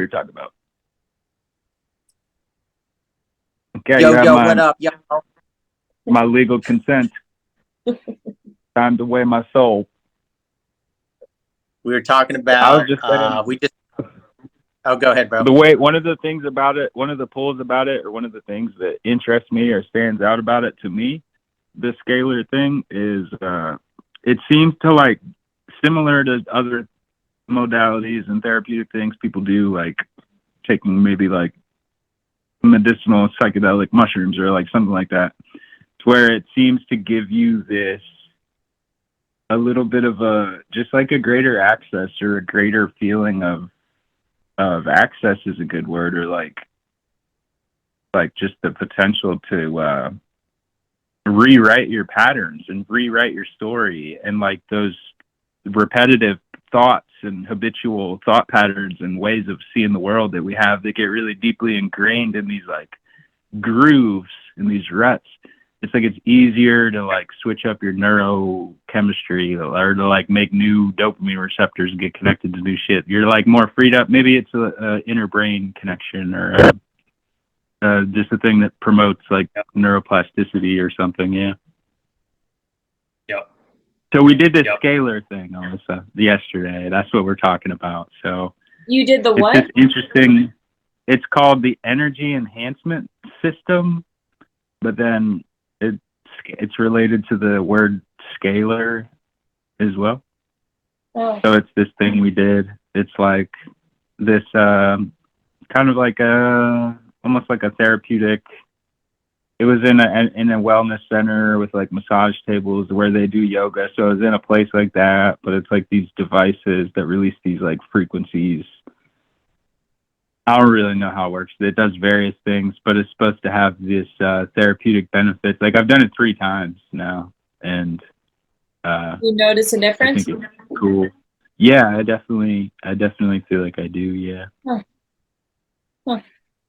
we were talking about. Okay, yo, what up? Yo. My legal consent. Time to weigh my soul. We were talking about. I was just saying, Oh, go ahead, bro. One of the things about it, one of the pulls about it, or one of the things that interests me or stands out about it to me, the scalar thing is, it seems to like similar to other modalities and therapeutic things people do, like taking maybe like medicinal psychedelic mushrooms or like something like that, to where it seems to give you this a little bit of a just like a greater access or a greater feeling of access is a good word, or like just the potential to rewrite your patterns and rewrite your story, and like those repetitive thoughts and habitual thought patterns and ways of seeing the world that we have that get really deeply ingrained in these like grooves and these ruts. It's like it's easier to like switch up your neurochemistry or to like make new dopamine receptors and get connected to new shit. You're like more freed up. Maybe it's a inner brain connection or just a thing that promotes like neuroplasticity or something. Yeah. Yep. So we did this scalar thing, Alyssa, yesterday. That's what we're talking about. So you did the what? It's interesting. It's called the energy enhancement system, but then it's related to the word scalar as well. Oh. So it's this thing we did. It's like this kind of like almost like a therapeutic. It was in a wellness center with like massage tables where they do yoga. So it was in a place like that, but it's like these devices that release these like frequencies. I don't really know how it works. It does various things, but it's supposed to have this therapeutic benefits. Like I've done it 3 times now, and you notice a difference? I think it's cool. Yeah, I definitely feel like I do. Yeah, Huh.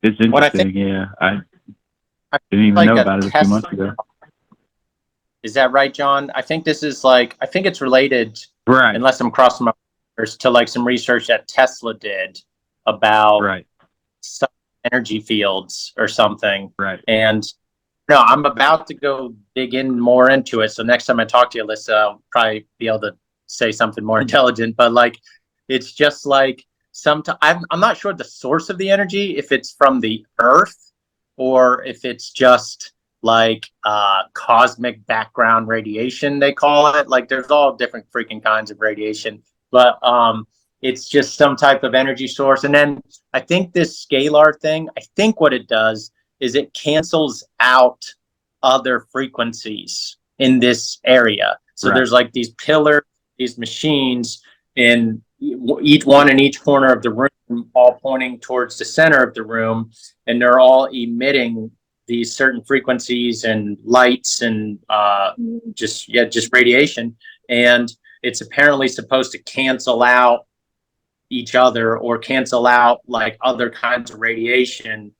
It's interesting. Yeah, I didn't even know about it a few months ago. Is that right, John? I think this is like I think it's related, right? Unless I'm crossing my fingers, to like some research that Tesla did about some energy fields or something. Right. And no, I'm about to go dig in more into it. So next time I talk to you, Alyssa, I'll probably be able to say something more intelligent. But like, it's just like sometimes I'm not sure the source of the energy, if it's from the earth or if it's just like cosmic background radiation, they call it. Like there's all different freaking kinds of radiation. But it's just some type of energy source. And then I think this scalar thing, I think what it does is it cancels out other frequencies in this area. So there's like these pillars, these machines in each one in each corner of the room, all pointing towards the center of the room. And they're all emitting these certain frequencies and lights and just radiation. And it's apparently supposed to cancel out each other or cancel out like other kinds of radiation,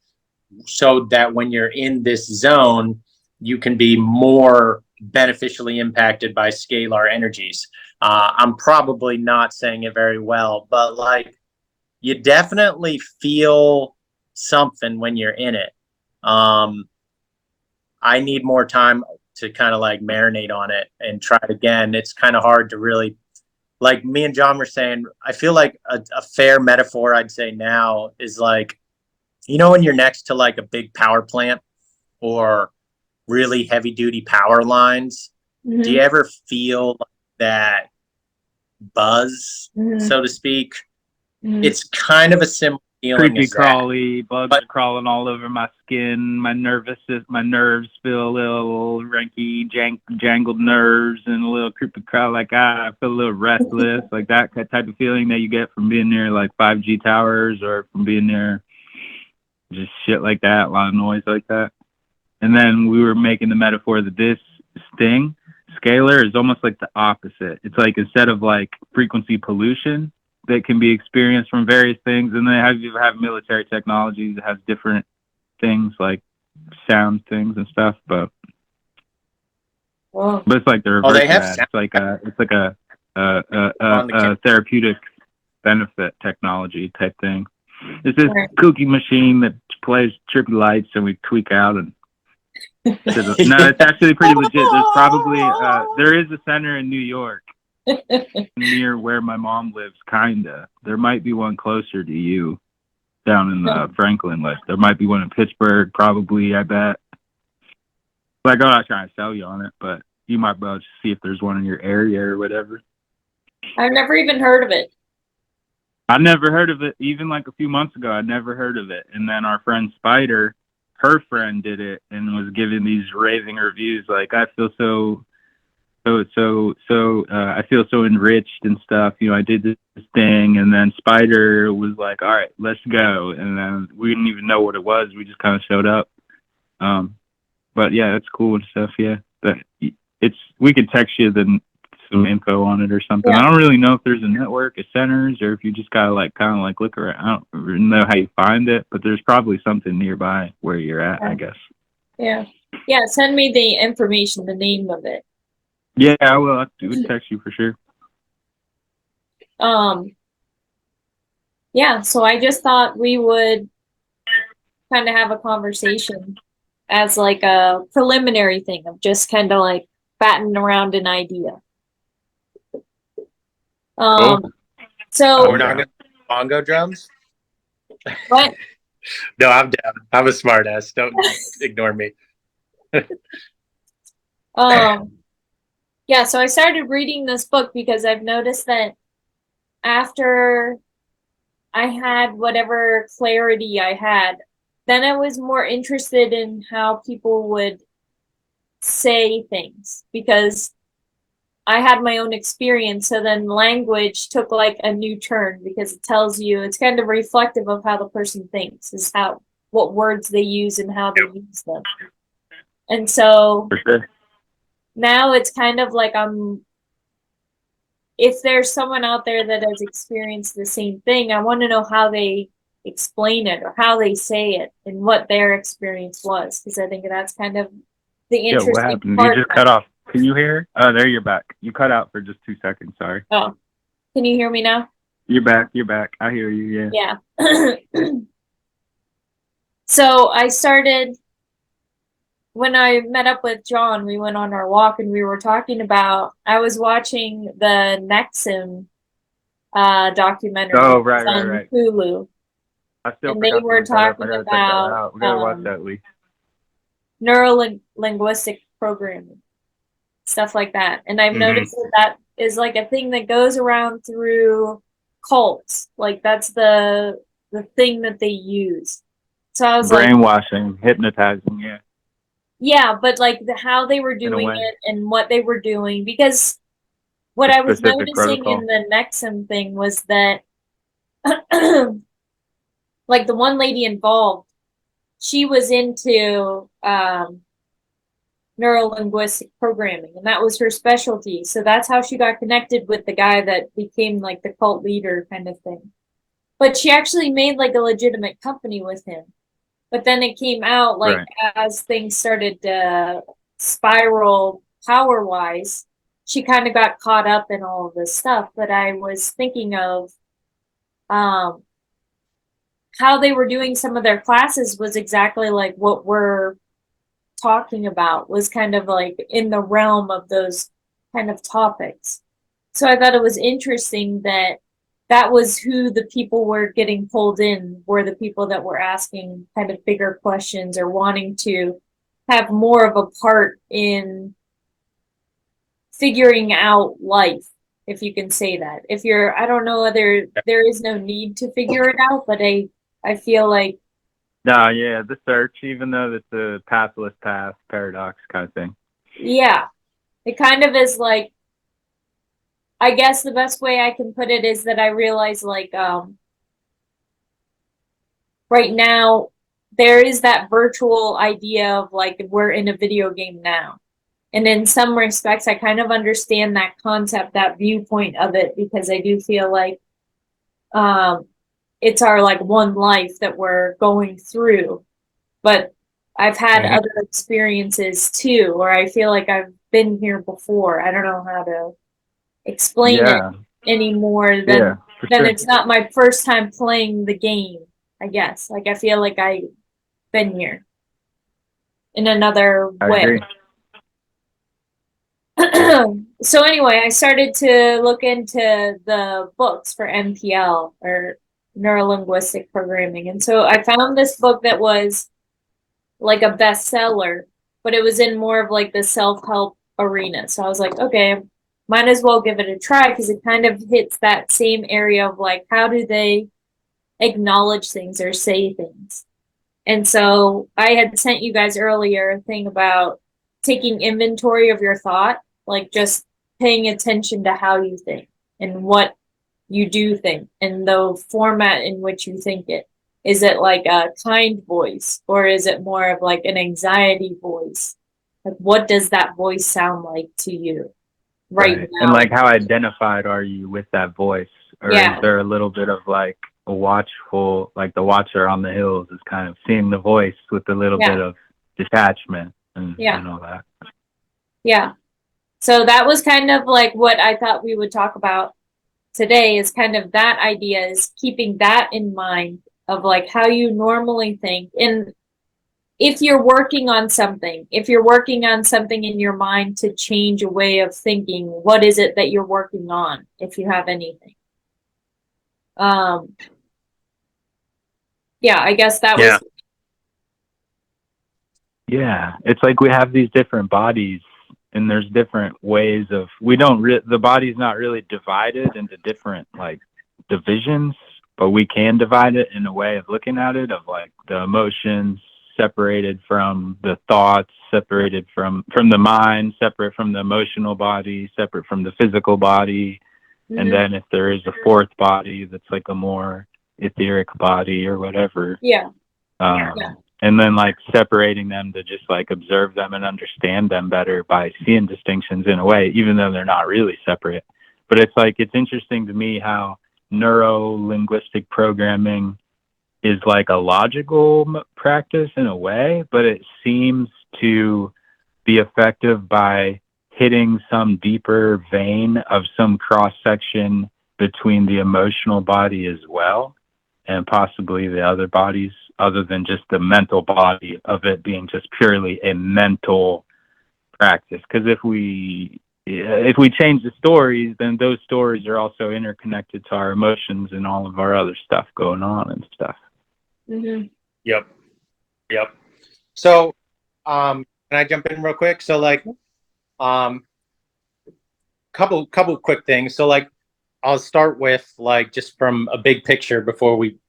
so that when you're in this zone, you can be more beneficially impacted by scalar energies. I'm probably not saying it very well, but like you definitely feel something when you're in it. I need more time to kind of like marinate on it and try it again. It's kind of hard to really, like me and John were saying, I feel like a fair metaphor I'd say now is like, you know, when you're next to like a big power plant or really heavy duty power lines, do you ever feel that buzz, so to speak? It's kind of a similar feeling. Creepy crawly, bugs are crawling all over my skin. My nerves feel a little ranky, jangled nerves, and a little creepy crawl. Like I feel a little restless, like that type of feeling that you get from being near like 5G towers or from being near just shit like that, a lot of noise like that. And then we were making the metaphor that this thing, scalar, is almost like the opposite. It's like instead of like frequency pollution that can be experienced from various things, and then you have military technologies that has different things like sound things and stuff, but it's like the reverse of that. It's like a therapeutic benefit technology type thing. It's this Right. kooky machine that plays trippy lights, and we tweak out. And no, it's actually pretty legit. There's probably there is a center in New York near where my mom lives, kinda. There might be one closer to you down in the Franklin list. There might be one in Pittsburgh, probably, I bet. Like, I'm not trying to sell you on it, but you might be able to see if there's one in your area or whatever. I've never even heard of it. I never heard of it. Even like a few months ago, I never heard of it. And then our friend Spider, her friend did it and was giving these raving reviews. Like, I feel I feel so enriched and stuff. You know, I did this thing, and then Spider was like, all right, let's go. And then we didn't even know what it was. We just kind of showed up. But yeah, it's cool and stuff. Yeah, but we could text you some info on it or something. Yeah. I don't really know if there's a network of centers or if you just gotta kind of look around. I don't really know how you find it, but there's probably something nearby where you're at, I guess. Yeah. Yeah, send me the information, the name of it. Yeah, I will. I'll text you for sure. Yeah, so I just thought we would kind of have a conversation as like a preliminary thing of just kind of like batting around an idea. So we're not going to bongo drums? What? No, I'm down. I'm a smart ass. Don't ignore me. Yeah, so I started reading this book because I've noticed that after I had whatever clarity I had, then I was more interested in how people would say things because I had my own experience. So then language took like a new turn because it tells you, it's kind of reflective of how the person thinks, is what words they use and how they use them. And so now it's kind of like if there's someone out there that has experienced the same thing, I want to know how they explain it or how they say it and what their experience was, because I think that's kind of the interesting what happened? part. You just cut off. Can you hear? Oh, there you're back. You cut out for just 2 seconds. Sorry. Oh, can you hear me now? You're back. You're back. I hear you. Yeah. Yeah. So I started, when I met up with John, we went on our walk and we were talking about, I was watching the Nexum documentary on Hulu. I still and they were talking about we gotta watch that, Lee. Neuro-linguistic programming, stuff like that. And I've noticed that is like a thing that goes around through cults. Like that's the thing that they use. So I was brainwashing, hypnotizing, yeah. Yeah, but like how they were doing it and what they were doing, because what I was noticing in the Nexum thing was that like the one lady involved, she was into neuro-linguistic programming, and that was her specialty. So that's how she got connected with the guy that became like the cult leader kind of thing. But she actually made like a legitimate company with him. But then it came out like as things started to spiral power-wise, she kind of got caught up in all of this stuff. But I was thinking of how they were doing some of their classes was exactly like what we're talking about, was kind of like in the realm of those kind of topics. So I thought it was interesting that was who the people were getting pulled in, were the people that were asking kind of bigger questions or wanting to have more of a part in figuring out life, if you can say that. If you're, I don't know whether there is no need to figure it out, but I feel like. No, yeah, the search, even though it's a pathless path paradox kind of thing. Yeah, it kind of is like, I guess the best way I can put it is that I realize like right now there is that virtual idea of like we're in a video game now. And in some respects I kind of understand that concept, that viewpoint of it, because I do feel like it's our like one life that we're going through. But I've had other experiences too, where I feel like I've been here before. I don't know how to explain it any more than it's not my first time playing the game. I guess. Like, I feel like I've been here in another I way. agree. So anyway, I started to look into the books for NPL, or neuro-linguistic programming. And so I found this book that was like a bestseller, but it was in more of like the self-help arena. So I was like, okay, might as well give it a try, because it kind of hits that same area of like, how do they acknowledge things or say things? And so I had sent you guys earlier a thing about taking inventory of your thought, like just paying attention to how you think and what you do think and the format in which you think it. Is it like a kind voice, or is it more of like an anxiety voice? Like, what does that voice sound like to you right now? And like, how identified are you with that voice? Or Yeah. is there a little bit of like a watchful, like the watcher on the hills is kind of seeing the voice with a little bit of detachment and all that? Yeah. So that was kind of like what I thought we would talk about today, is kind of that idea, is keeping that in mind of like how you normally think. And if you're working on something, in your mind to change a way of thinking, what is it that you're working on, if you have anything? Yeah, I guess that was. Yeah, it's like we have these different bodies, and there's different ways of, the body's not really divided into different like divisions, but we can divide it in a way of looking at it, of like the emotions separated from the thoughts, separated from the mind, separate from the emotional body, separate from the physical body. And then if there is a fourth body that's like a more etheric body or whatever. And then like separating them to just like observe them and understand them better by seeing distinctions in a way, even though they're not really separate. But it's like, it's interesting to me how neuro-linguistic programming is like a logical practice in a way, but it seems to be effective by hitting some deeper vein of some cross section between the emotional body as well, and possibly the other bodies, other than just the mental body of it being just purely a mental practice. Because if we change the stories, then those stories are also interconnected to our emotions and all of our other stuff going on and stuff. Yep. So, can I jump in real quick? So, like, couple quick things. So, like, I'll start with like just from a big picture before we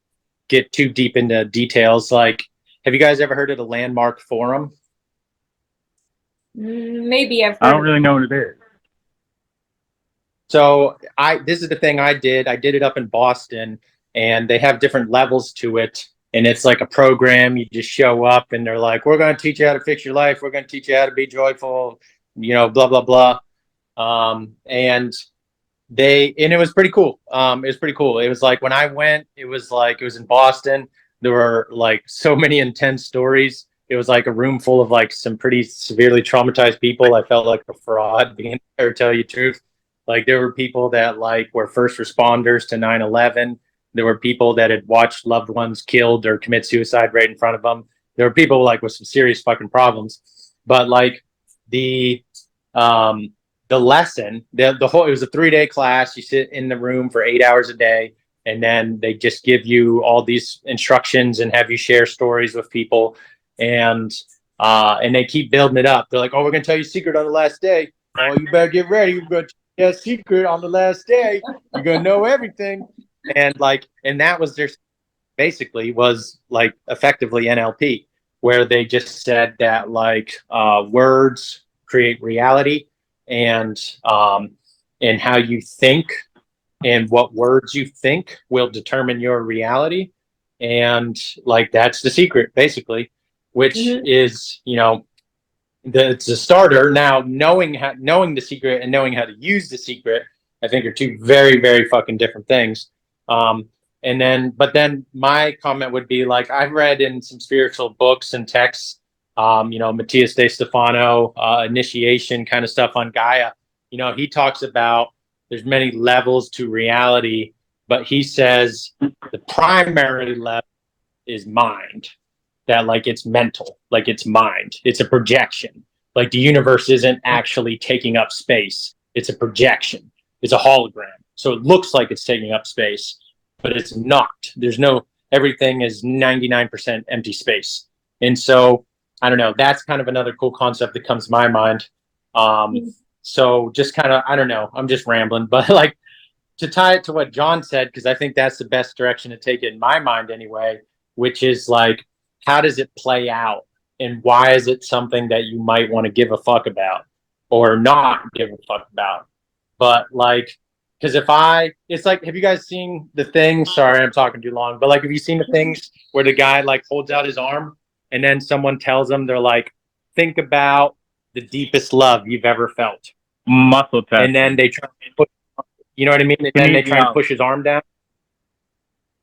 get too deep into details. Like, have you guys ever heard of the Landmark Forum? Maybe I've heard. I don't really know what it is. So this is the thing I did. I did it up in Boston, and they have different levels to it. And it's like a program. You just show up, and they're like, "We're going to teach you how to fix your life. We're going to teach you how to be joyful." Blah blah blah. And it was pretty cool. It was pretty cool. It was like when I went, it was in Boston. There were like so many intense stories. It was like a room full of like some pretty severely traumatized people. I felt like a fraud being there, to tell you the truth. Like, there were people that like were first responders to 9/11. There were people that had watched loved ones killed or commit suicide right in front of them. There were people like with some serious fucking problems. But like the lesson, the whole, it was a 3-day class. You sit in the room for 8 hours a day, and then they just give you all these instructions and have you share stories with people, and they keep building it up. They're like, "Oh, we're gonna tell you a secret on the last day. Oh, you better get ready. We're gonna tell you a secret on the last day. You're gonna know everything." And that was their, basically was like effectively NLP, where they just said that like words create reality, and how you think and what words you think will determine your reality. And like, that's the secret, basically, which is, it's a starter. Now, knowing the secret and knowing how to use the secret, I think, are two very, very fucking different things. But then my comment would be like, I've read in some spiritual books and texts, Matthias de Stefano, initiation kind of stuff on Gaia. He talks about there's many levels to reality, but he says the primary level is mind, that like it's mental, like it's mind, it's a projection. Like the universe isn't actually taking up space, it's a projection, it's a hologram. So it looks like it's taking up space, but it's not. There's no, everything is 99% empty space. And so I don't know, that's kind of another cool concept that comes to my mind. So just kind of, I don't know, I'm just rambling, but like to tie it to what John said, because I think that's the best direction to take it in my mind anyway, which is like, how does it play out? And why is it something that you might want to give a fuck about or not give a fuck about? But like, because it's like, have you guys seen the thing? Sorry, I'm talking too long, but like, have you seen the things where the guy like holds out his arm and then someone tells them, they're like, think about the deepest love you've ever felt. Muscle test. And then they try to push, you know what I mean? And then they try and push his arm down.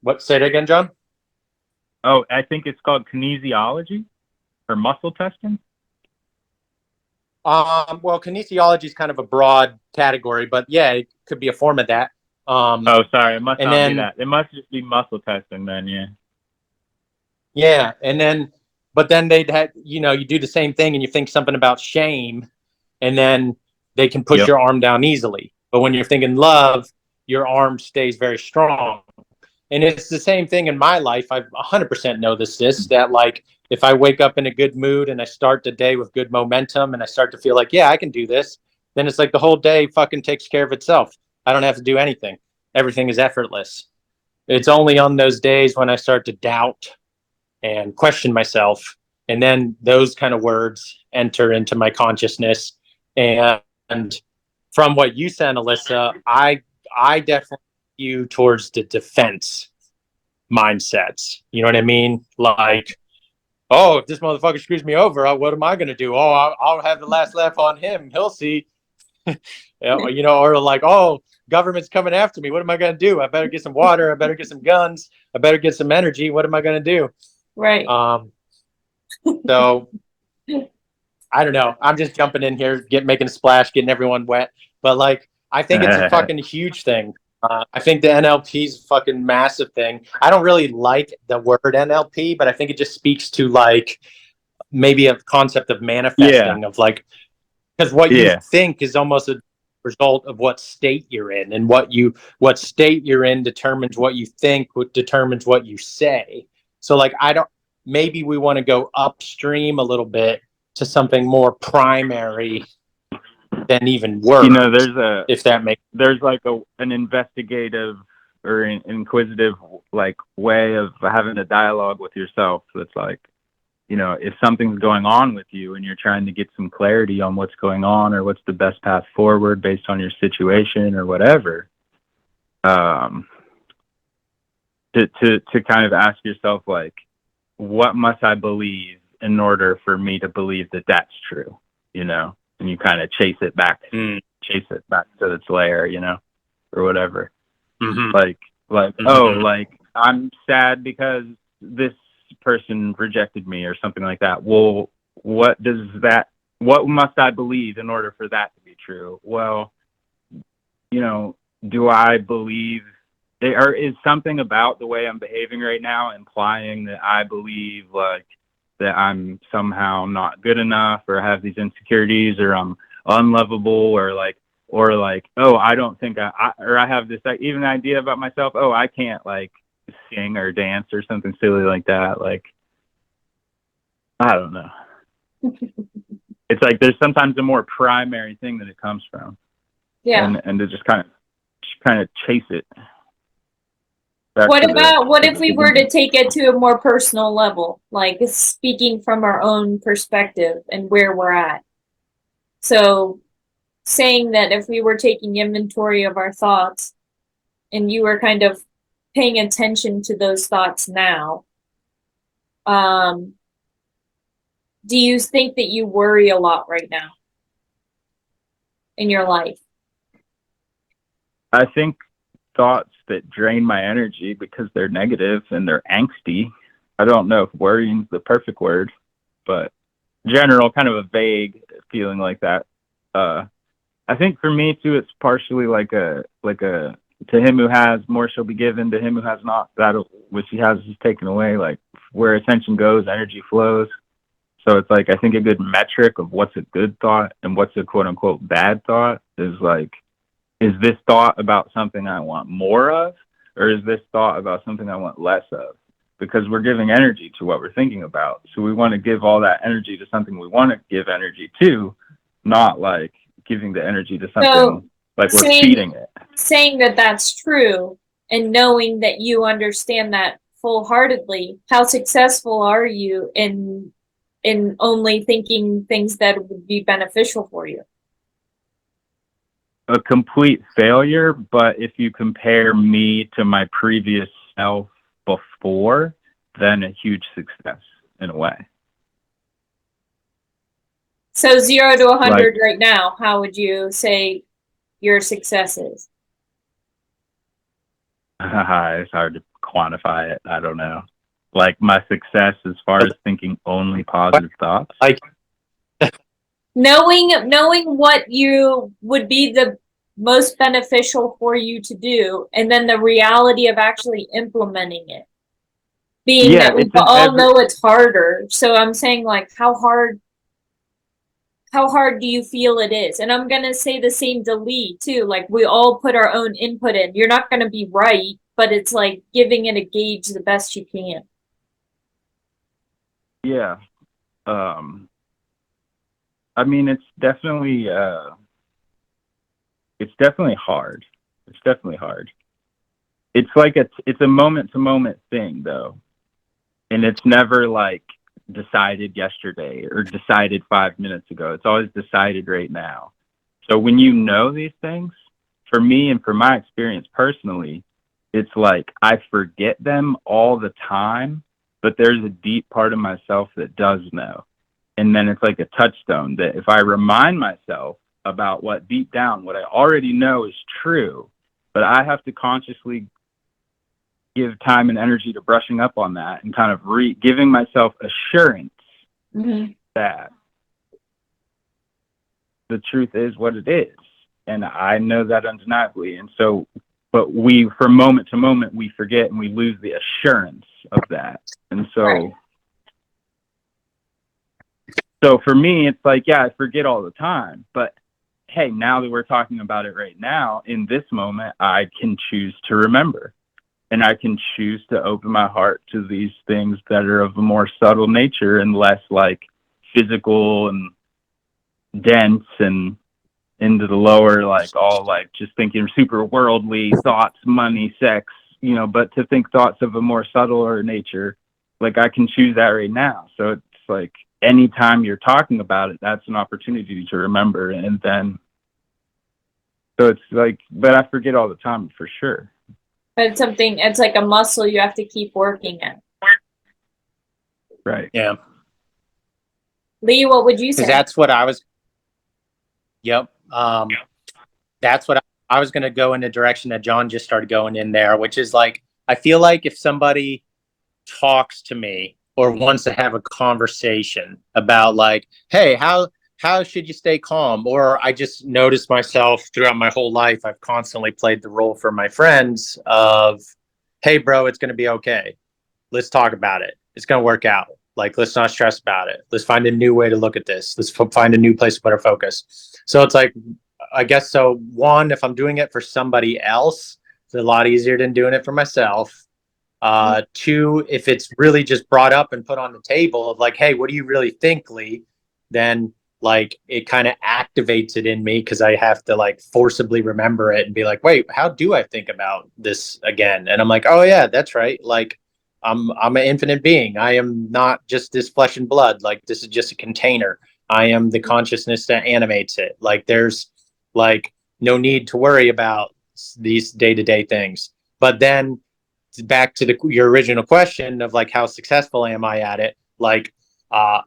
What? Say it again, John? Oh, I think it's called kinesiology or muscle testing. Well, kinesiology is kind of a broad category, but yeah, it could be a form of that. Oh, sorry, it must not be that. It must just be muscle testing then, yeah. Yeah, and then, but then they'd have, you know, you do the same thing and you think something about shame, and then they can push your arm down easily. But when you're thinking love, your arm stays very strong. And it's the same thing in my life. I 100% know this, that like, if I wake up in a good mood and I start the day with good momentum and I start to feel like, yeah, I can do this, then it's like the whole day fucking takes care of itself. I don't have to do anything. Everything is effortless. It's only on those days when I start to doubt and question myself, and then those kind of words enter into my consciousness. And from what you said, Alyssa, I definitely skew towards the defense mindsets. You know what I mean? Like, oh, if this motherfucker screws me over, what am I going to do? Oh, I'll have the last laugh on him. He'll see. You know, or like, oh, government's coming after me. What am I going to do? I better get some water. I better get some guns. I better get some energy. What am I going to do? Right. So I don't know. I'm just jumping in here, making a splash, getting everyone wet. But like, I think it's a fucking huge thing. I think the NLP is a fucking massive thing. I don't really like the word NLP, but I think it just speaks to like maybe a concept of manifesting, of like, because what you think is almost a result of what state you're in, and what state you're in determines what you think, what determines what you say. So like, maybe we want to go upstream a little bit to something more primary than even words. You know, there's like an investigative or an inquisitive like way of having a dialogue with yourself. That's like, you know, if something's going on with you and you're trying to get some clarity on what's going on or what's the best path forward based on your situation or whatever, to kind of ask yourself, like, what must I believe in order for me to believe that that's true, you know? And you kind of chase it back to its layer, you know, or whatever. Mm-hmm. Like, oh, like I'm sad because this person rejected me or something like that. Well, what must I believe in order for that to be true? Well, you know, do I believe or is something about the way I'm behaving right now implying that I believe like that I'm somehow not good enough or have these insecurities or I'm unlovable or like, oh, I don't think I have this even idea about myself. Oh, I can't like sing or dance or something silly like that. Like, I don't know. It's like, there's sometimes a more primary thing that it comes from. Yeah. And to just kind of chase it. What if we were to take it to a more personal level, like speaking from our own perspective and where we're at? So saying that if we were taking inventory of our thoughts and you were kind of paying attention to those thoughts now, do you think that you worry a lot right now in your life? I think thoughts that drain my energy because they're negative and they're angsty. I don't know if worrying's the perfect word, but general, kind of a vague feeling like that. I think for me too, it's partially like a to him who has more shall be given, to him who has not, that which he has is taken away. Like where attention goes, energy flows. So it's like, I think a good metric of what's a good thought and what's a quote unquote bad thought is like, is this thought about something I want more of, or is this thought about something I want less of? Because we're giving energy to what we're thinking about. So we want to give all that energy to something we want to give energy to, not like giving the energy to something like we're feeding it. Saying that that's true and knowing that you understand that full-heartedly, how successful are you in only thinking things that would be beneficial for you? A complete failure, but if you compare me to my previous self before, then a huge success in a way. So 0 to 100 right now, how would you say your success is? It's hard to quantify it. I don't know. Like my success as far as thinking only positive thoughts. Like knowing what you would be the most beneficial for you to do, and then the reality of actually implementing it. Being that we all know it's harder. So I'm saying, like, how hard do you feel it is? And I'm gonna say the same to Lee too. Like, we all put our own input in. You're not gonna be right, but it's like giving it a gauge the best you can. Yeah. I mean, it's definitely hard. It's definitely hard. It's like it's a moment to moment thing though. And it's never like decided yesterday or decided 5 minutes ago. It's always decided right now. So when you know these things, for me and for my experience personally, it's like I forget them all the time, but there's a deep part of myself that does know. And then it's like a touchstone that if I remind myself about what deep down, what I already know is true, but I have to consciously give time and energy to brushing up on that and kind of giving myself assurance that the truth is what it is. And I know that undeniably. And so, but from moment to moment, we forget and we lose the assurance of that. And so, so for me, it's like, yeah, I forget all the time, but hey, now that we're talking about it right now, in this moment, I can choose to remember. And I can choose to open my heart to these things that are of a more subtle nature and less like physical and dense and into the lower, like all like just thinking super worldly thoughts, money, sex, you know, but to think thoughts of a more subtler nature, like I can choose that right now. So it's like anytime you're talking about it, that's an opportunity to remember. And then, so it's like, but I forget all the time for sure. But it's like a muscle you have to keep working at. Right. Yeah. Lee, what would you say? That's what I was. Yep. That's what I was going to go in the direction that John just started going in there, which is like, I feel like if somebody talks to me or wants to have a conversation about like, hey, how should you stay calm? Or I just noticed myself throughout my whole life, I've constantly played the role for my friends of, hey, bro, it's going to be okay. Let's talk about it. It's going to work out. Like, let's not stress about it. Let's find a new way to look at this. Let's find a new place to put our focus. So it's like, I guess so. One, if I'm doing it for somebody else, it's a lot easier than doing it for myself. Two, if it's really just brought up and put on the table of like, hey, what do you really think, Lee? Then like it kind of activates it in me because I have to like forcibly remember it and be like, wait, how do I think about this again? And I'm like, oh yeah, that's right. Like I'm an infinite being. I am not just this flesh and blood. Like this is just a container. I am the consciousness that animates it. Like there's like no need to worry about these day-to-day things. But then back to your original question of like how successful am I at it? Like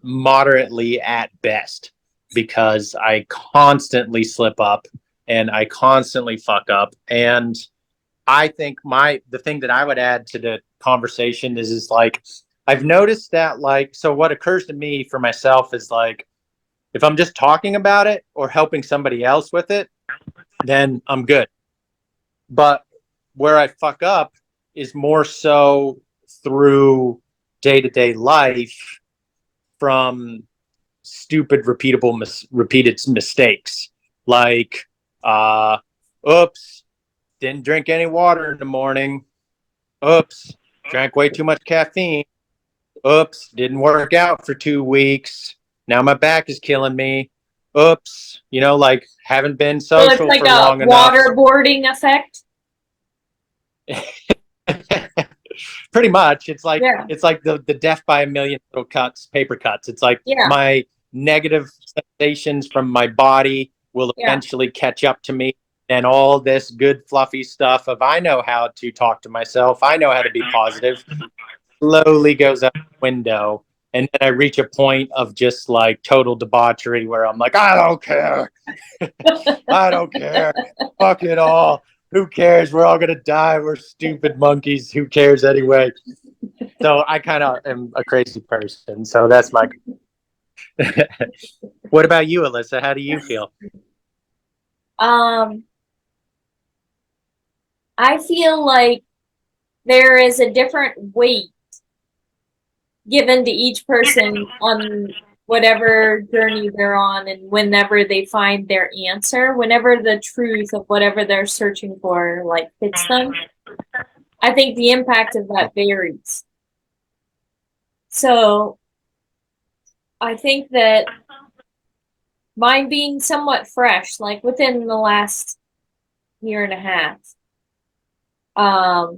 moderately at best, because I constantly slip up and I constantly fuck up. And I think the thing that I would add to the conversation is like I've noticed that like, so what occurs to me for myself is like if I'm just talking about it or helping somebody else with it, then I'm good. But where I fuck up is more so through day-to-day life from stupid, repeated mistakes. Like, oops, didn't drink any water in the morning. Oops, drank way too much caffeine. Oops, didn't work out for 2 weeks. Now my back is killing me. Oops, like haven't been So it's social like for a long enough. waterboarding effect. Pretty much. It's like Yeah. it's like the death by a million little paper cuts. It's like Yeah. my negative sensations from my body will Yeah. eventually catch up to me. And all this good fluffy stuff of I know how to talk to myself. I know how to be positive. Slowly goes out the window. And then I reach a point of just like total debauchery where I'm like, I don't care. I don't care. Fuck it all. Who cares? We're all going to die. We're stupid monkeys. Who cares anyway? So I kind of am a crazy person. So that's my. What about you, Alyssa? How do you feel? I feel like there is a different weight given to each person on whatever journey they're on, and whenever they find their answer, whenever the truth of whatever they're searching for like hits them, I think the impact of that varies. So I think that mine being somewhat fresh, like within the last year and a half, I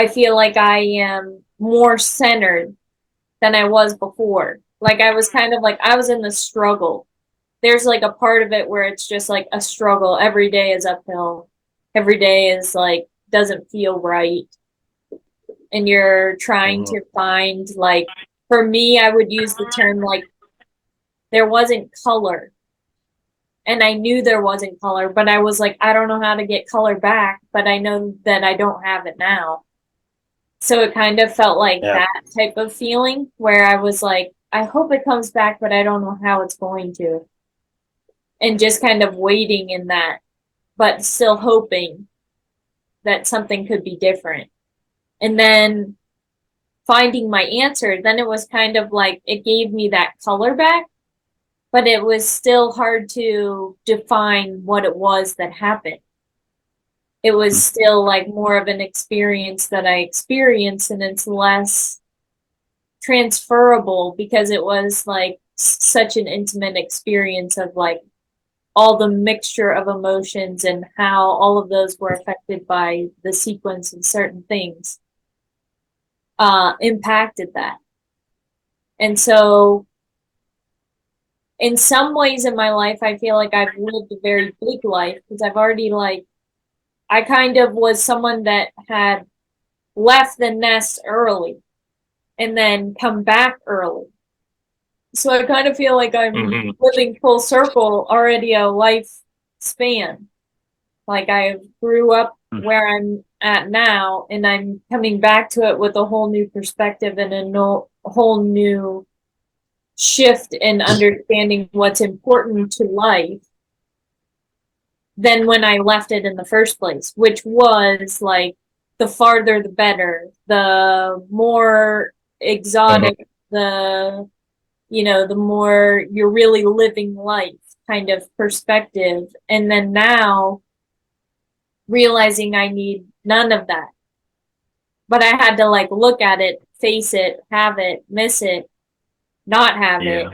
feel like I am more centered than I was before. Like I was kind of like I was in the struggle. There's like a part of it where it's just like a struggle. Every day is uphill. Every day is like doesn't feel right. And you're trying to find like, for me, I would use the term like there wasn't color. And I knew there wasn't color, but I was like, I don't know how to get color back, but I know that I don't have it now. So it kind of felt like that type of feeling where I was like, I hope it comes back, but I don't know how it's going to. And just kind of waiting in that, but still hoping that something could be different. And then finding my answer, then it was kind of like it gave me that color back, but it was still hard to define what it was that happened. It was still like more of an experience that I experienced, and it's less transferable because it was like such an intimate experience of like all the mixture of emotions and how all of those were affected by the sequence of certain things impacted that. And so in some ways in my life, I feel like I've lived a very big life because I've already like, I kind of was someone that had left the nest early and then come back early. So I kind of feel like I'm living full circle already a life span. Like I grew up where I'm at now, and I'm coming back to it with a whole new perspective and a whole new shift in understanding what's important to life than when I left it in the first place, which was like the farther the better, the more exotic, the more you're really living life kind of perspective. And then now realizing I need none of that. But I had to like look at it, face it, have it, miss it, not have it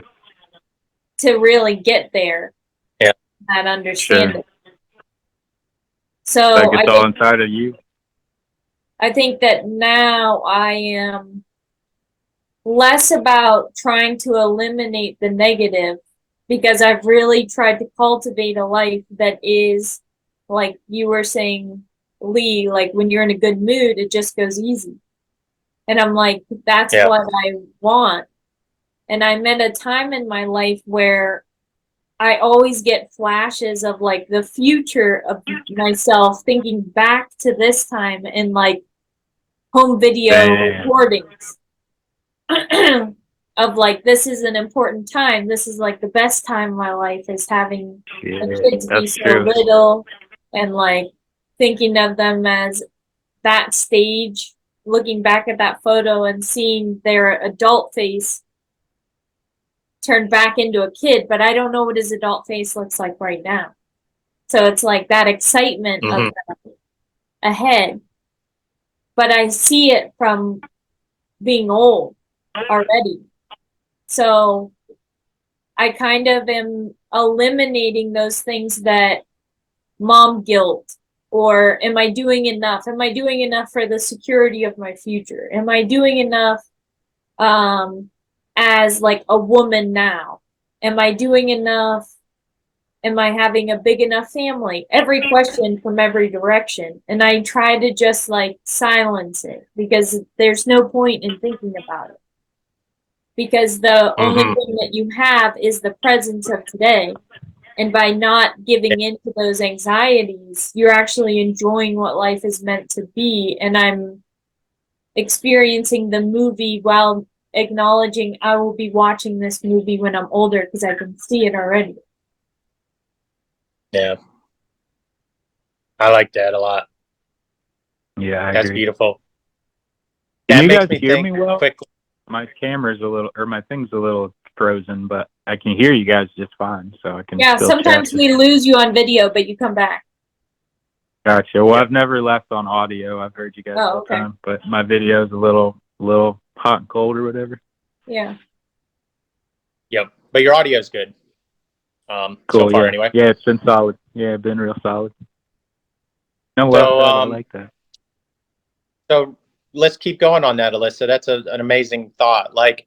to really get there. Yeah. That understanding. Sure. So like it's all inside of you. I think that now I am less about trying to eliminate the negative, because I've really tried to cultivate a life that is, like you were saying, Lee, like when you're in a good mood, it just goes easy. And I'm like, that's what I want. And I'm at a time in my life where I always get flashes of like the future of myself, thinking back to this time and like home video recordings of like, this is an important time. This is like the best time of my life, is having a kid to be so little and like thinking of them as that stage looking back at that photo and seeing their adult face turned back into a kid, but I don't know what his adult face looks like right now. So it's like that excitement of that ahead, but I see it from being old already. So I kind of am eliminating those things that mom guilt, or am I doing enough? Am I doing enough for the security of my future? Am I doing enough as like a woman now? Am I doing enough? Am I having a big enough family? Every question from every direction. And I try to just like silence it because there's no point in thinking about it. Because the only thing that you have is the presence of today. And by not giving in to those anxieties, you're actually enjoying what life is meant to be. And I'm experiencing the movie while acknowledging I will be watching this movie when I'm older because I can see it already. Yeah. I like that a lot. Yeah, That's beautiful. Can That you makes guys me hear think me well? quickly. My camera's a little, or my thing's a little frozen, but I can hear you guys just fine, so I can. Yeah, still sometimes chat. we lose you on video, but you come back. Gotcha. Well, I've never left on audio. I've heard you guys all the time, but my video's a little hot and cold or whatever. Yeah. Yep. But your audio's good. Cool, so far yeah. anyway. Yeah, it's been solid. Yeah, it's been real solid. No, So, well, I like that. So let's keep going on that, Alyssa. That's an amazing thought. Like,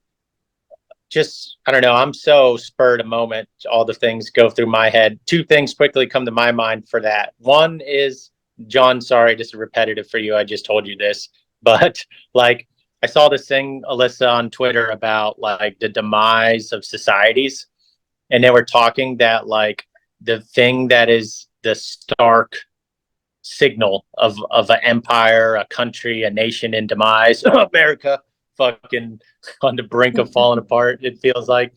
just, I don't know, I'm so spurred a moment. All the things go through my head. Two things quickly come to my mind for that. One is, John, sorry, this is repetitive for you. I just told you this, but like, I saw this thing, Alyssa, on Twitter about like the demise of societies. And they were talking that like the thing that is the stark signal of an empire, a country, a nation in demise, America fucking on the brink of falling apart. It feels like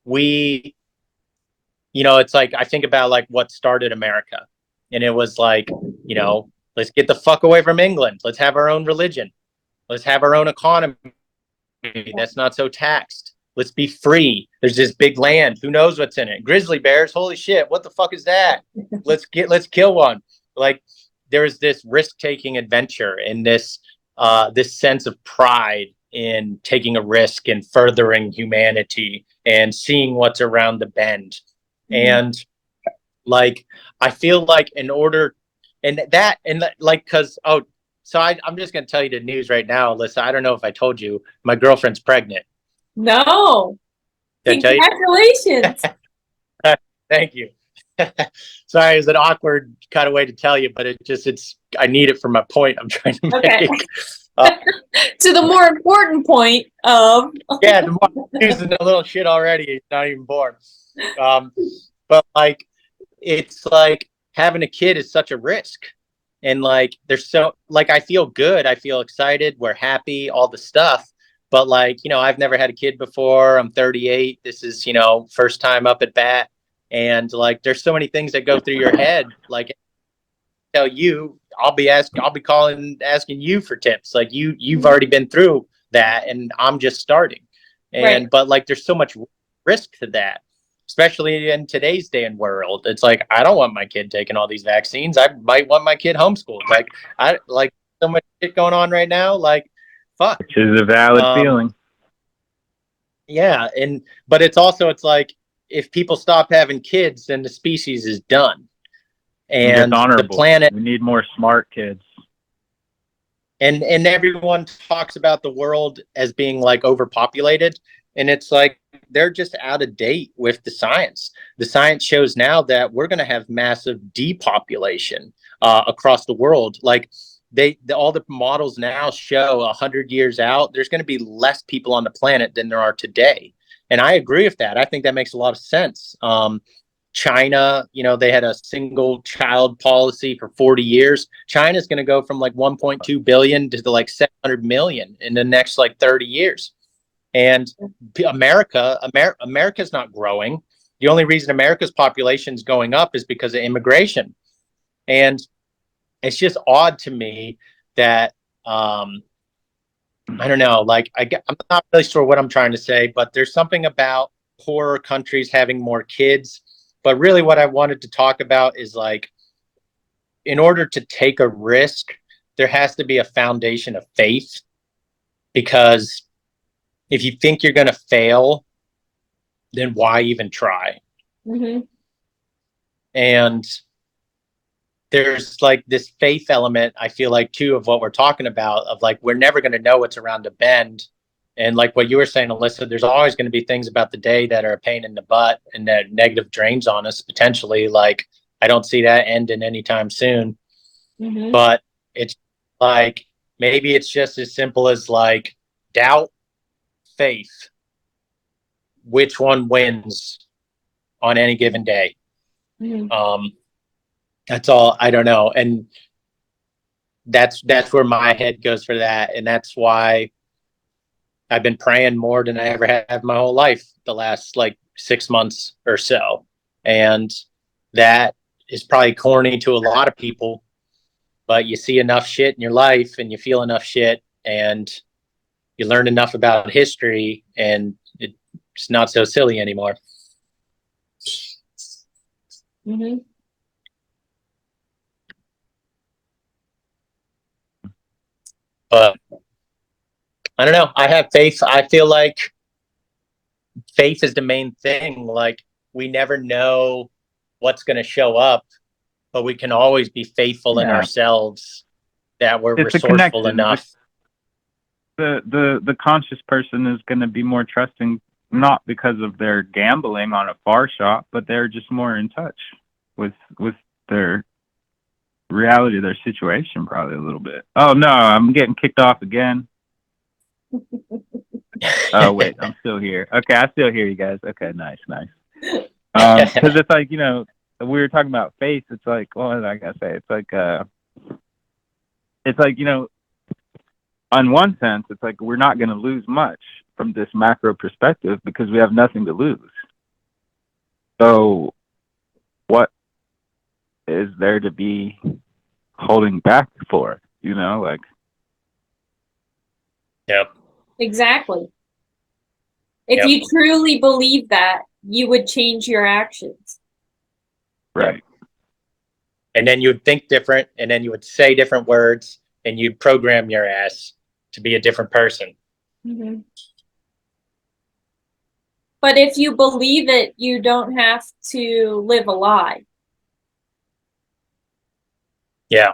we, it's like I think about like what started America, and it was like, let's get the fuck away from England. Let's have our own religion. Let's have our own economy that's not so taxed. Let's be free. There's this big land. Who knows what's in it? Grizzly bears. Holy shit. What the fuck is that? Let's kill one. Like there's this risk-taking adventure and this sense of pride in taking a risk and furthering humanity and seeing what's around the bend. And like, I feel like in order because, so I'm just going to tell you the news right now, Alyssa. I don't know if I told you, my girlfriend's pregnant. No. Congratulations. Thank you. Sorry, it's an awkward kind of way to tell you, but I need it for my point I'm trying to make. To the more important point of. Yeah, the more using a little shit already, it's not even born. But like, it's like having a kid is such a risk. And like, I feel good. I feel excited. We're happy, all the stuff. But like, I've never had a kid before. I'm 38. This is, first time up at bat. And like, there's so many things that go through your head. Like, tell you, I'll be calling, asking you for tips. Like you've already been through that and I'm just starting. But like, there's so much risk to that. Especially in today's day and world, it's like I don't want my kid taking all these vaccines. I might want my kid homeschooled. Like I like so much shit going on right now. Like, fuck, which is a valid feeling. Yeah, but it's like if people stop having kids, then the species is done, and the planet. We need more smart kids. And everyone talks about the world as being like overpopulated, and it's like they're just out of date with the science. The science shows now that we're going to have massive depopulation across the world. Like all the models now show 100 years out, there's going to be less people on the planet than there are today. And I agree with that. I think that makes a lot of sense. China, they had a single child policy for 40 years. China's going to go from like 1.2 billion to like 700 million in the next like 30 years. And America's not growing. The only reason America's population is going up is because of immigration. And it's just odd to me that I don't know, like I'm not really sure what I'm trying to say, but there's something about poorer countries having more kids. But really what I wanted to talk about is like, in order to take a risk, there has to be a foundation of faith, because if you think you're going to fail, then why even try? Mm-hmm. And there's like this faith element, I feel like, too, of what we're talking about, of like, we're never going to know what's around the bend. And like what you were saying, Alyssa, there's always going to be things about the day that are a pain in the butt and that negative drains on us potentially. Like, I don't see that ending anytime soon. Mm-hmm. But it's like, maybe it's just as simple as like doubt, faith. Which one wins on any given day? Mm-hmm. That's all. I don't know. And that's where my head goes for that. And that's why I've been praying more than I ever have my whole life, the last like 6 months or so. And that is probably corny to a lot of people, but you see enough shit in your life and you feel enough shit and you learn enough about history, and it's not so silly anymore. Mm-hmm. But I don't know. I have faith. I feel like faith is the main thing. Like, we never know what's going to show up, but we can always be faithful in ourselves, that we're It's a resourceful connection. enough. The conscious person is going to be more trusting, not because of their gambling on a far shot, but they're just more in touch with their reality, their situation, probably a little bit. Oh no, I'm getting kicked off again. Oh wait, I'm still here. Okay, I still hear you guys. Okay, nice. Because it's like, we were talking about faith. It's like, well, what did I gotta say? It's like, on one sense, it's like we're not going to lose much from this macro perspective because we have nothing to lose. So what is there to be holding back for, like? Yep. Exactly. If Yep. you truly believe that, you would change your actions. Right. Yep. And then you would think different, and then you would say different words, and you'd program your ass to be a different person. Mm-hmm. But if you believe it, you don't have to live a lie. Yeah.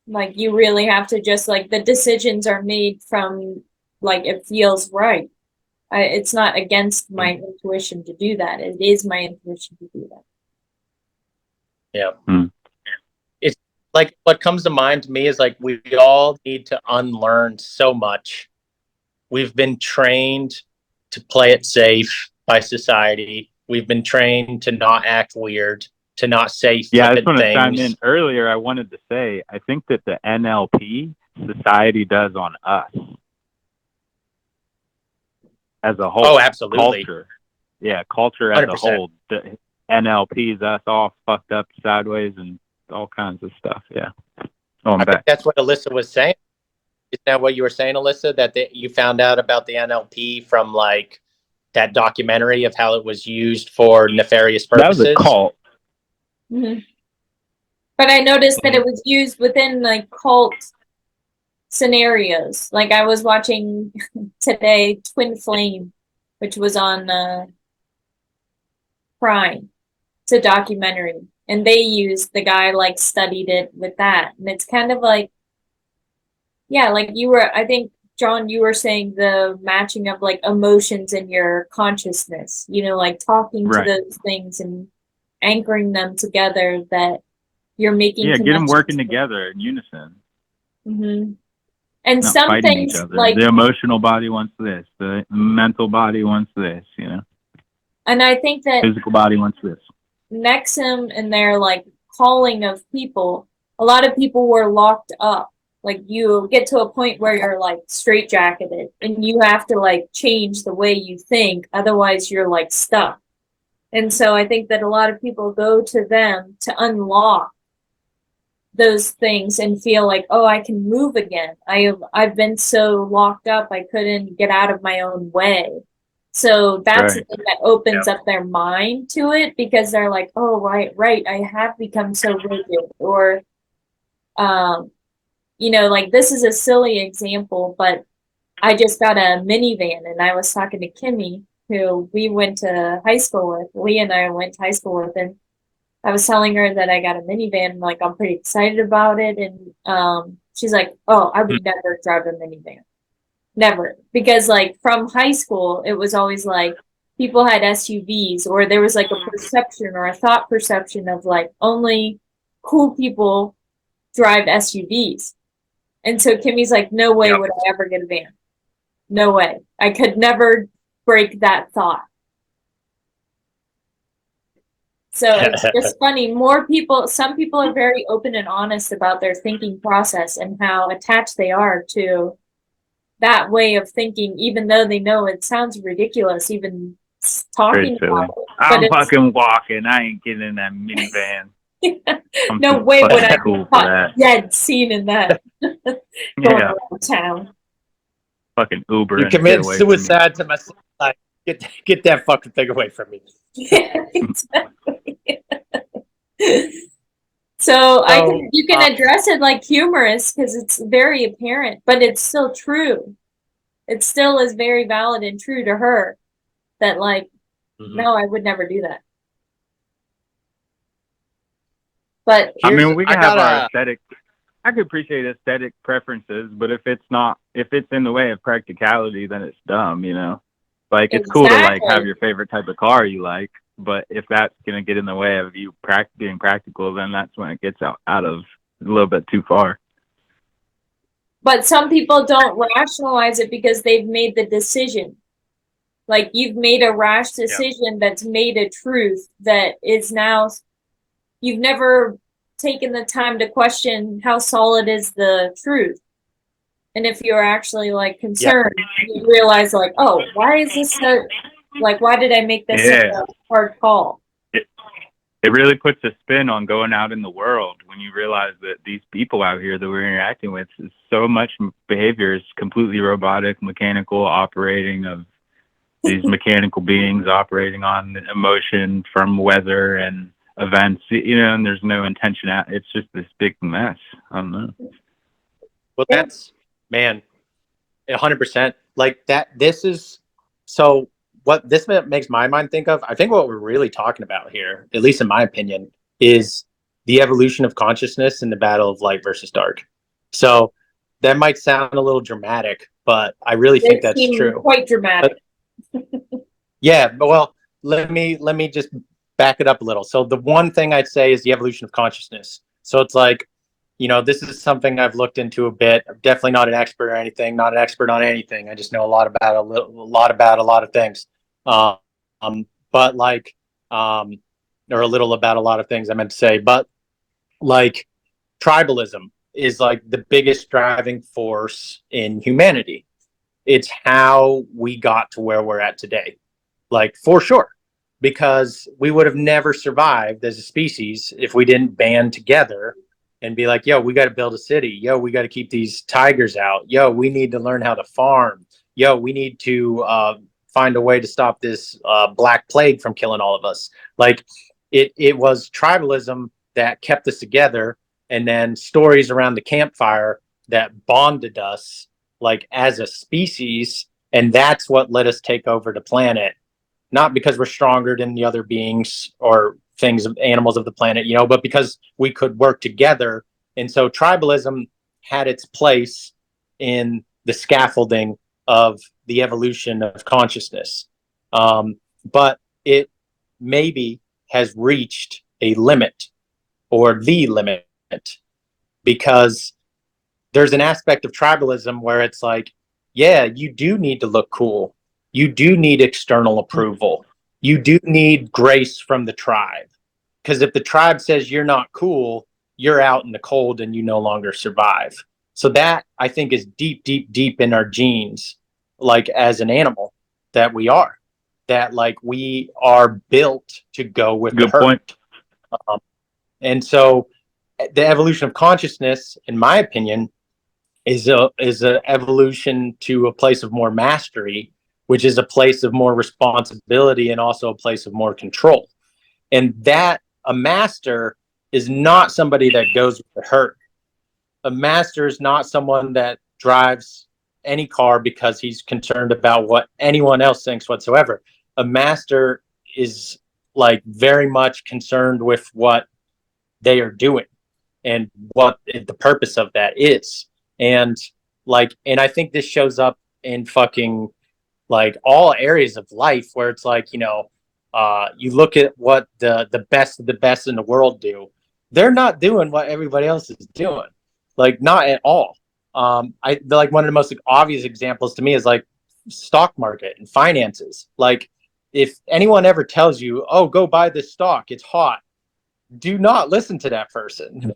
Like, you really have to just, like, the decisions are made from, like, it feels right. It's not against my intuition to do that. It is my intuition to do that. Yeah. Mm. It's like, what comes to mind to me is like, we all need to unlearn so much. We've been trained to play it safe by society. We've been trained to not act weird, to not say Yeah, I just flippant want to chime in. things. Earlier, I wanted to say, I think that the NLP society does on us as a whole. Oh, absolutely. Culture. Yeah, culture as 100%. a whole. The NLP is us all fucked up sideways and all kinds of stuff. Yeah. Oh, I'm I back. think that's what Alyssa was saying. Is that what you were saying, Alyssa? That you found out about the NLP from like that documentary of how it was used for nefarious purposes? That was a cult. Mm-hmm. But I noticed that it was used within like cult scenarios. Like, I was watching today Twin Flame, which was on Prime. It's a documentary, and they used the guy like studied it with that, and it's kind of like, yeah, like I think, John, you were saying the matching of like emotions in your consciousness, like talking Right. to those things and anchoring them together, that you're making Yeah, get them working with. together in unison. Mm-hmm. And Not some fighting things, each other. like, the emotional body wants this. The mental body wants this, and I think that Physical body wants this. Nexum and their like calling of people, a lot of people were locked up. Like, you get to a point where you're like straitjacketed and you have to like change the way you think, otherwise you're like stuck. And so I think that a lot of people go to them to unlock those things and feel like, oh, I can move again. I've been so locked up, I couldn't get out of my own way. So that's the Right. thing that opens up their mind to it, because they're like, oh, right, I have become so rigid. Or like, this is a silly example, but I just got a minivan, and I was talking to Kimmy, who we went to high school with. Leah and I went to high school with, and I was telling her that I got a minivan, and, like, I'm pretty excited about it. And she's like, oh, I would never drive a minivan. Never. Because, like, from high school, it was always like people had SUVs, or there was like a perception or a thought perception of like only cool people drive SUVs. And so Kimmy's like, no way would I ever get a van. No way. I could never break that thought. So it's just funny. Some people are very open and honest about their thinking process and how attached they are to that way of thinking, even though they know it sounds ridiculous, even talking about it. I'm fucking walking. I ain't getting in that minivan. No way would I cool be caught dead seen in that going around town. Fucking Uber. You commit suicide to myself. Like, get that fucking thing away from me. Yeah, exactly. So you can address it like humorous, because it's very apparent, but it's still true. It still is very valid and true to her that, like, no, I would never do that. But I mean, we can have our aesthetic. I could appreciate aesthetic preferences, but if it's in the way of practicality, then it's dumb, Like, it's cool to, like, have your favorite type of car you like, but if that's going to get in the way of you being practical, then that's when it gets out of a little bit too far. But some people don't rationalize it because they've made the decision. Like, you've made a rash decision that's made a truth that is now, you've never taken the time to question how solid is the truth. And if you're actually, like, concerned, you realize, like, oh, why is this why did I make this such a hard call? It really puts a spin on going out in the world when you realize that these people out here that we're interacting with, is so much behavior is completely robotic, mechanical operating of these mechanical beings operating on emotion from weather and events, and there's no intention. It's just this big mess. I don't know. Well, that's, man, 100%. Like that, this is, so what this makes my mind think of, I think what we're really talking about here, at least in my opinion, is the evolution of consciousness in the battle of light versus dark. So that might sound a little dramatic, but I really think that's true. Quite dramatic. Yeah, but well, let me just back it up a little. So the one thing I'd say is the evolution of consciousness. So it's like, this is something I've looked into a bit. I'm definitely not an expert or anything, not an expert on anything. I just know a lot about a lot of things. But like, or a little about a lot of things I meant to say, but like tribalism is like the biggest driving force in humanity. It's how we got to where we're at today. Like, for sure, because we would have never survived as a species if we didn't band together and be like, yo, we got to build a city. Yo, we got to keep these tigers out. Yo, we need to learn how to farm. Yo, we need to find a way to stop this black plague from killing all of us. Like, it was tribalism that kept us together, and then stories around the campfire that bonded us, like, as a species. And that's what let us take over the planet. Not because we're stronger than the other beings or things, animals of the planet, but because we could work together. And so tribalism had its place in the scaffolding of the evolution of consciousness. But it maybe has reached a limit, or the limit, because there's an aspect of tribalism where it's like, yeah, you do need to look cool. You do need external approval. You do need grace from the tribe. Because if the tribe says you're not cool, you're out in the cold and you no longer survive. So that, I think, is deep, deep, deep in our genes, like, as an animal that we are. That, like, we are built to go with the herd. And so the evolution of consciousness, in my opinion, is a evolution to a place of more mastery, which is a place of more responsibility and also a place of more control. And that a master is not somebody that goes with the herd. A master is not someone that drives any car because he's concerned about what anyone else thinks whatsoever. A master is like very much concerned with what they are doing and what the purpose of that is. And like, and I think this shows up in fucking like all areas of life where it's like, you know, you look at what the best of the best in the world do. They're not doing what everybody else is doing. Like, not at all. I like one of the most obvious examples to me is like stock market and finances. Like, if anyone ever tells you, "Oh, go buy this stock, it's hot," do not listen to that person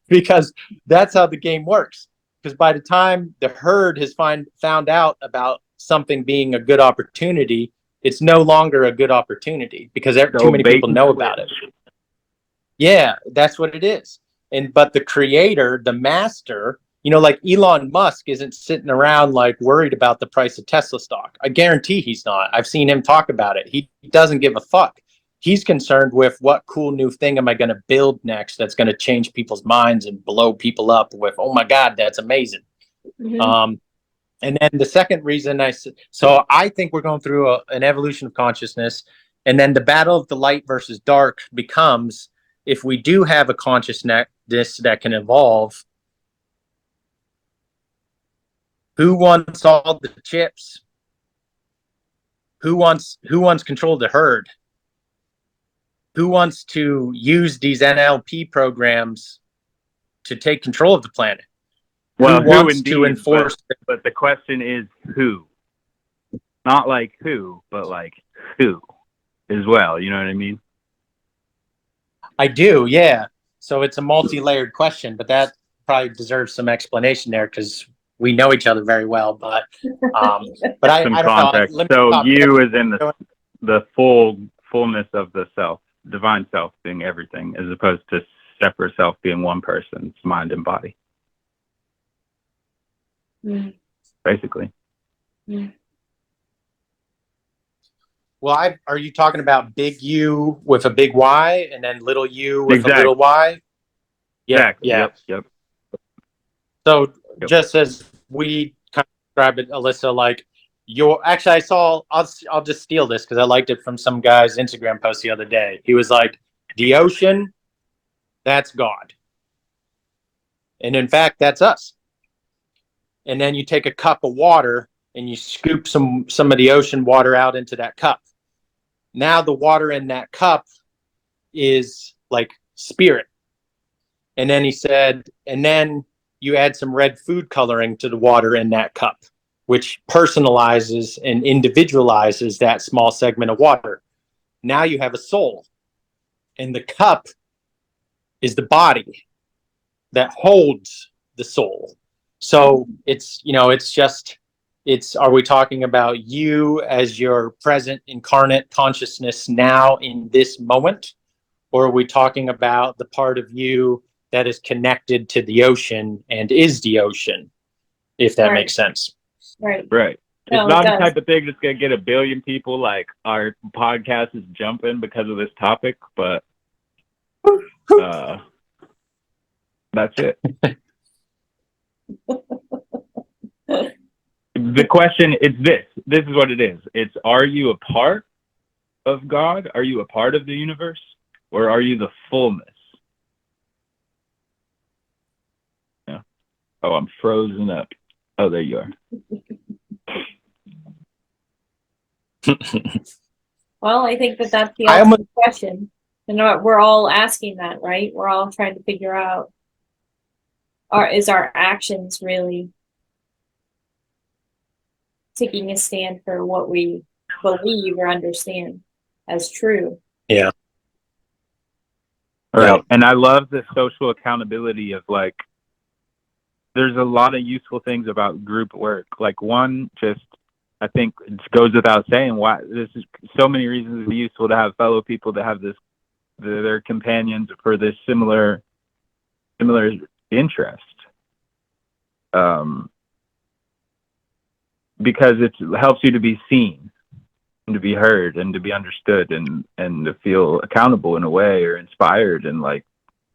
because that's how the game works. Because by the time the herd has found out about something being a good opportunity, it's no longer a good opportunity because too many people know about it. Yeah, that's what it is. But the creator, the master, you know, like Elon Musk isn't sitting around like worried about the price of Tesla stock. I guarantee he's not. I've seen him talk about it. He doesn't give a fuck. He's concerned with what cool new thing am I going to build next that's going to change people's minds and blow people up with, oh my God, that's amazing. Mm-hmm. And then the second reason so I think we're going through an evolution of consciousness. And then the battle of the light versus dark becomes, if we do have a consciousness that can evolve, who wants all the chips? Who wants control of the herd? Who wants to use these NLP programs to take control of the planet? Well, who wants to enforce? But the question is who? Not like who, but like who as well. You know what I mean? I do, yeah. So it's a multi-layered question, but that probably deserves some explanation there because we know each other very well. But I don't context. know. So you is in the fullness of the self, divine self being everything, as opposed to separate self being one person's mind and body. Mm. Basically. Mm. Well, are you talking about big U with a big Y and then little U with a little Y? Yeah, exactly. Yeah. Yep. So just as we kind of describe it, Alyssa, like I'll just steal this because I liked it from some guy's Instagram post the other day. He was like, the ocean, that's God. And in fact, that's us. And then you take a cup of water and you scoop some of the ocean water out into that cup. Now the water in that cup is like spirit. And then he said, and then you add some red food coloring to the water in that cup, which personalizes and individualizes that small segment of water. Now you have a soul. And the cup is the body that holds the soul. So it's, you know, are we talking about you as your present incarnate consciousness now in this moment? Or are we talking about the part of you that is connected to the ocean and is the ocean, if that makes sense? Right. No, it's not the type of thing that's going to get 1 billion people like our podcast is jumping because of this topic, but that's it. The question is this is what it is. It's, are you a part of God? Are you a part of the universe? Or are you the fullness? Yeah. Oh, I'm frozen up. Oh, there you are. Well, I think that's the ultimate question. And we're all asking that, right? We're all trying to figure out, is our actions really taking a stand for what we believe or understand as true? Yeah. Right. Yeah. And I love the social accountability of like, there's a lot of useful things about group work. Like one, just, I think it goes without saying why this is so many reasons it's useful to have fellow people to have this, their companions for this similar similar interest. Because it helps you to be seen and to be heard and to be understood and to feel accountable in a way, or inspired, and like,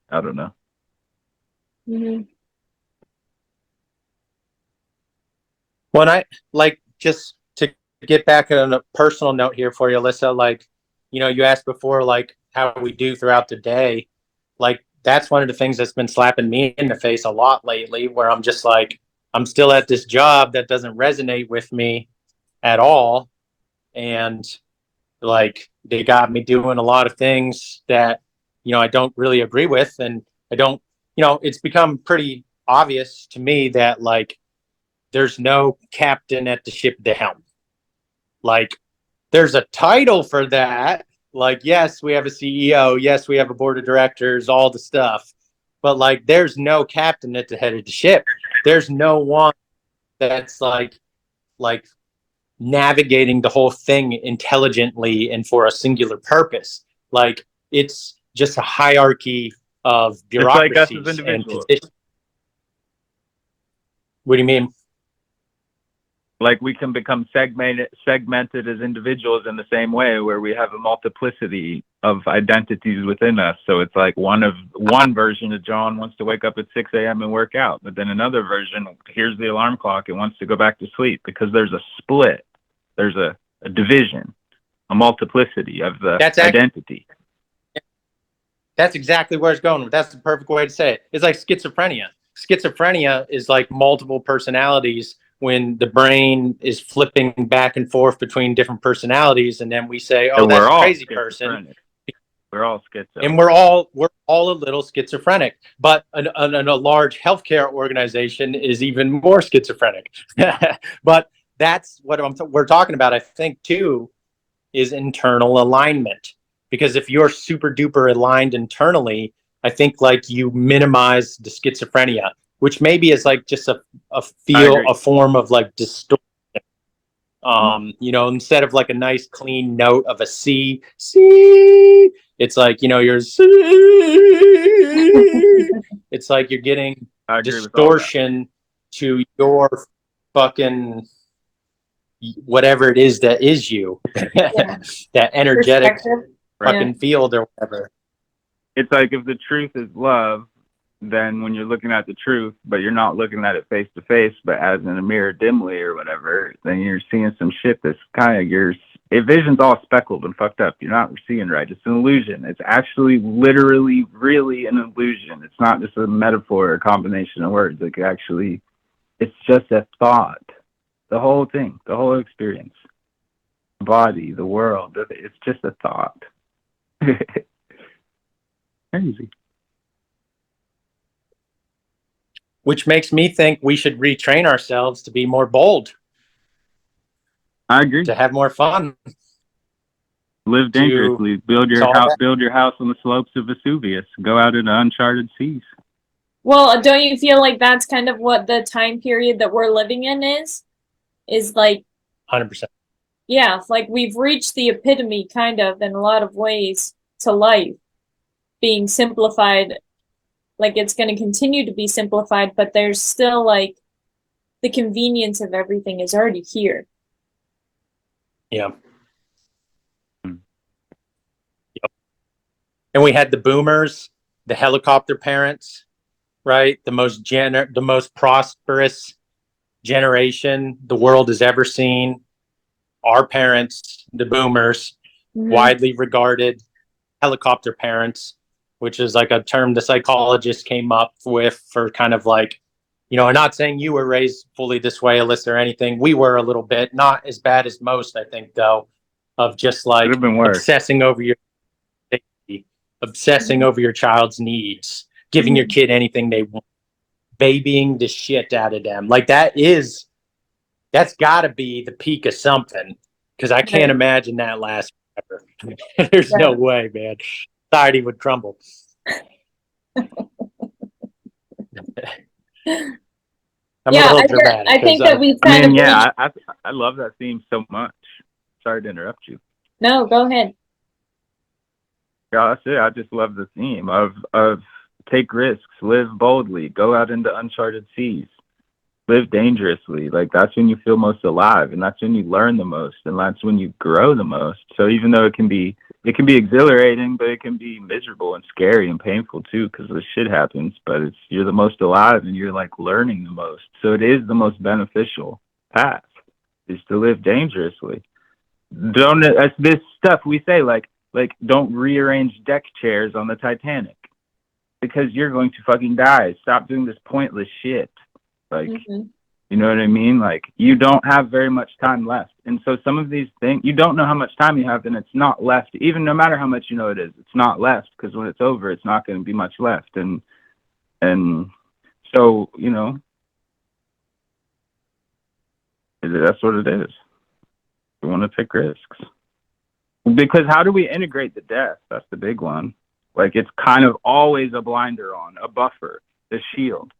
I don't know. Mm-hmm. When I like, just to get back on a personal note here for you, Alyssa, like, you know, you asked before, like how we do throughout the day. Like that's one of the things that's been slapping me in the face a lot lately, where I'm just like, I'm still at this job that doesn't resonate with me at all. And like they got me doing a lot of things that, you know, I don't really agree with. And I don't, you know, it's become pretty obvious to me that like there's no captain at the ship at the helm. Like there's a title for that. Like, yes, we have a CEO. Yes, we have a board of directors, all the stuff. But like, there's no captain at the head of the ship. There's no one that's like navigating the whole thing intelligently and for a singular purpose. Like, it's just a hierarchy of bureaucracies. It's like us as individuals. What do you mean? Like we can become segmented as individuals in the same way, where we have a multiplicity of identities within us. So it's like one version of John wants to wake up at 6 a.m. and work out, but then another version hears the alarm clock and wants to go back to sleep, because there's a split, there's a division, a multiplicity of the identity. That's exactly where it's going. That's the perfect way to say it. It's like schizophrenia. Schizophrenia is like multiple personalities, when the brain is flipping back and forth between different personalities, and then we say, "Oh, that's a crazy person." We're all schizophrenic, and we're all a little schizophrenic. But a large healthcare organization is even more schizophrenic. But that's what we're talking about. I think too is internal alignment, because if you're super duper aligned internally, I think like you minimize the schizophrenia, which maybe is like just a form of like distortion. You know, instead of like a nice clean note of a C, it's like, you know, it's like you're getting distortion to your fucking whatever it is that is you, that energetic fucking field or whatever. It's like if the truth is love, then when you're looking at the truth, but you're not looking at it face to face, but as in a mirror dimly or whatever, then you're seeing some shit that's kind of your vision's all speckled and fucked up. You're not seeing right. It's an illusion. It's actually literally really an illusion. It's not just a metaphor or a combination of words. Like actually, it's just a thought. The whole thing, the whole experience, the body, the world, it's just a thought. Crazy. Which makes me think we should retrain ourselves to be more bold. I agree. To have more fun. Live dangerously. Build your house on the slopes of Vesuvius. Go out into uncharted seas. Well, don't you feel like that's kind of what the time period that we're living in is? Is like 100%. Yeah, like we've reached the epitome kind of in a lot of ways to life being simplified. Like it's going to continue to be simplified, but there's still like the convenience of everything is already here. Yeah. Yep. And we had the boomers, the helicopter parents, right? The most prosperous generation the world has ever seen. Our parents, the boomers, widely regarded helicopter parents, which is like a term the psychologist came up with for kind of like, you know, I'm not saying you were raised fully this way, Alyssa, or anything. We were a little bit, not as bad as most, I think, though, of just like obsessing over your safety, obsessing over your child's needs, giving your kid anything they want, babying the shit out of them. Like that's got to be the peak of something, because I can't imagine that lasts forever. There's no way, man. Society would crumble. I'm a little dramatic. I think that we've kind of I love that theme so much. Sorry to interrupt you. No, go ahead. Yeah, that's it. I just love the theme of take risks, live boldly, go out into uncharted seas, live dangerously. Like, that's when you feel most alive, and that's when you learn the most, and that's when you grow the most. So even though it can be exhilarating, but it can be miserable and scary and painful too, because the shit happens. But you're the most alive, and you're like learning the most. So it is the most beneficial path, is to live dangerously. That's this stuff we say, like don't rearrange deck chairs on the Titanic, because you're going to fucking die. Stop doing this pointless shit. Like, you know what I mean? Like, you don't have very much time left. And so some of these things, you don't know how much time you have, and it's not left. Even no matter how much you know it is, it's not left, because when it's over, it's not going to be much left. And so, you know, that's what it is. We want to take risks. Because how do we integrate the death? That's the big one. Like, it's kind of always a blinder on, a buffer, the shield.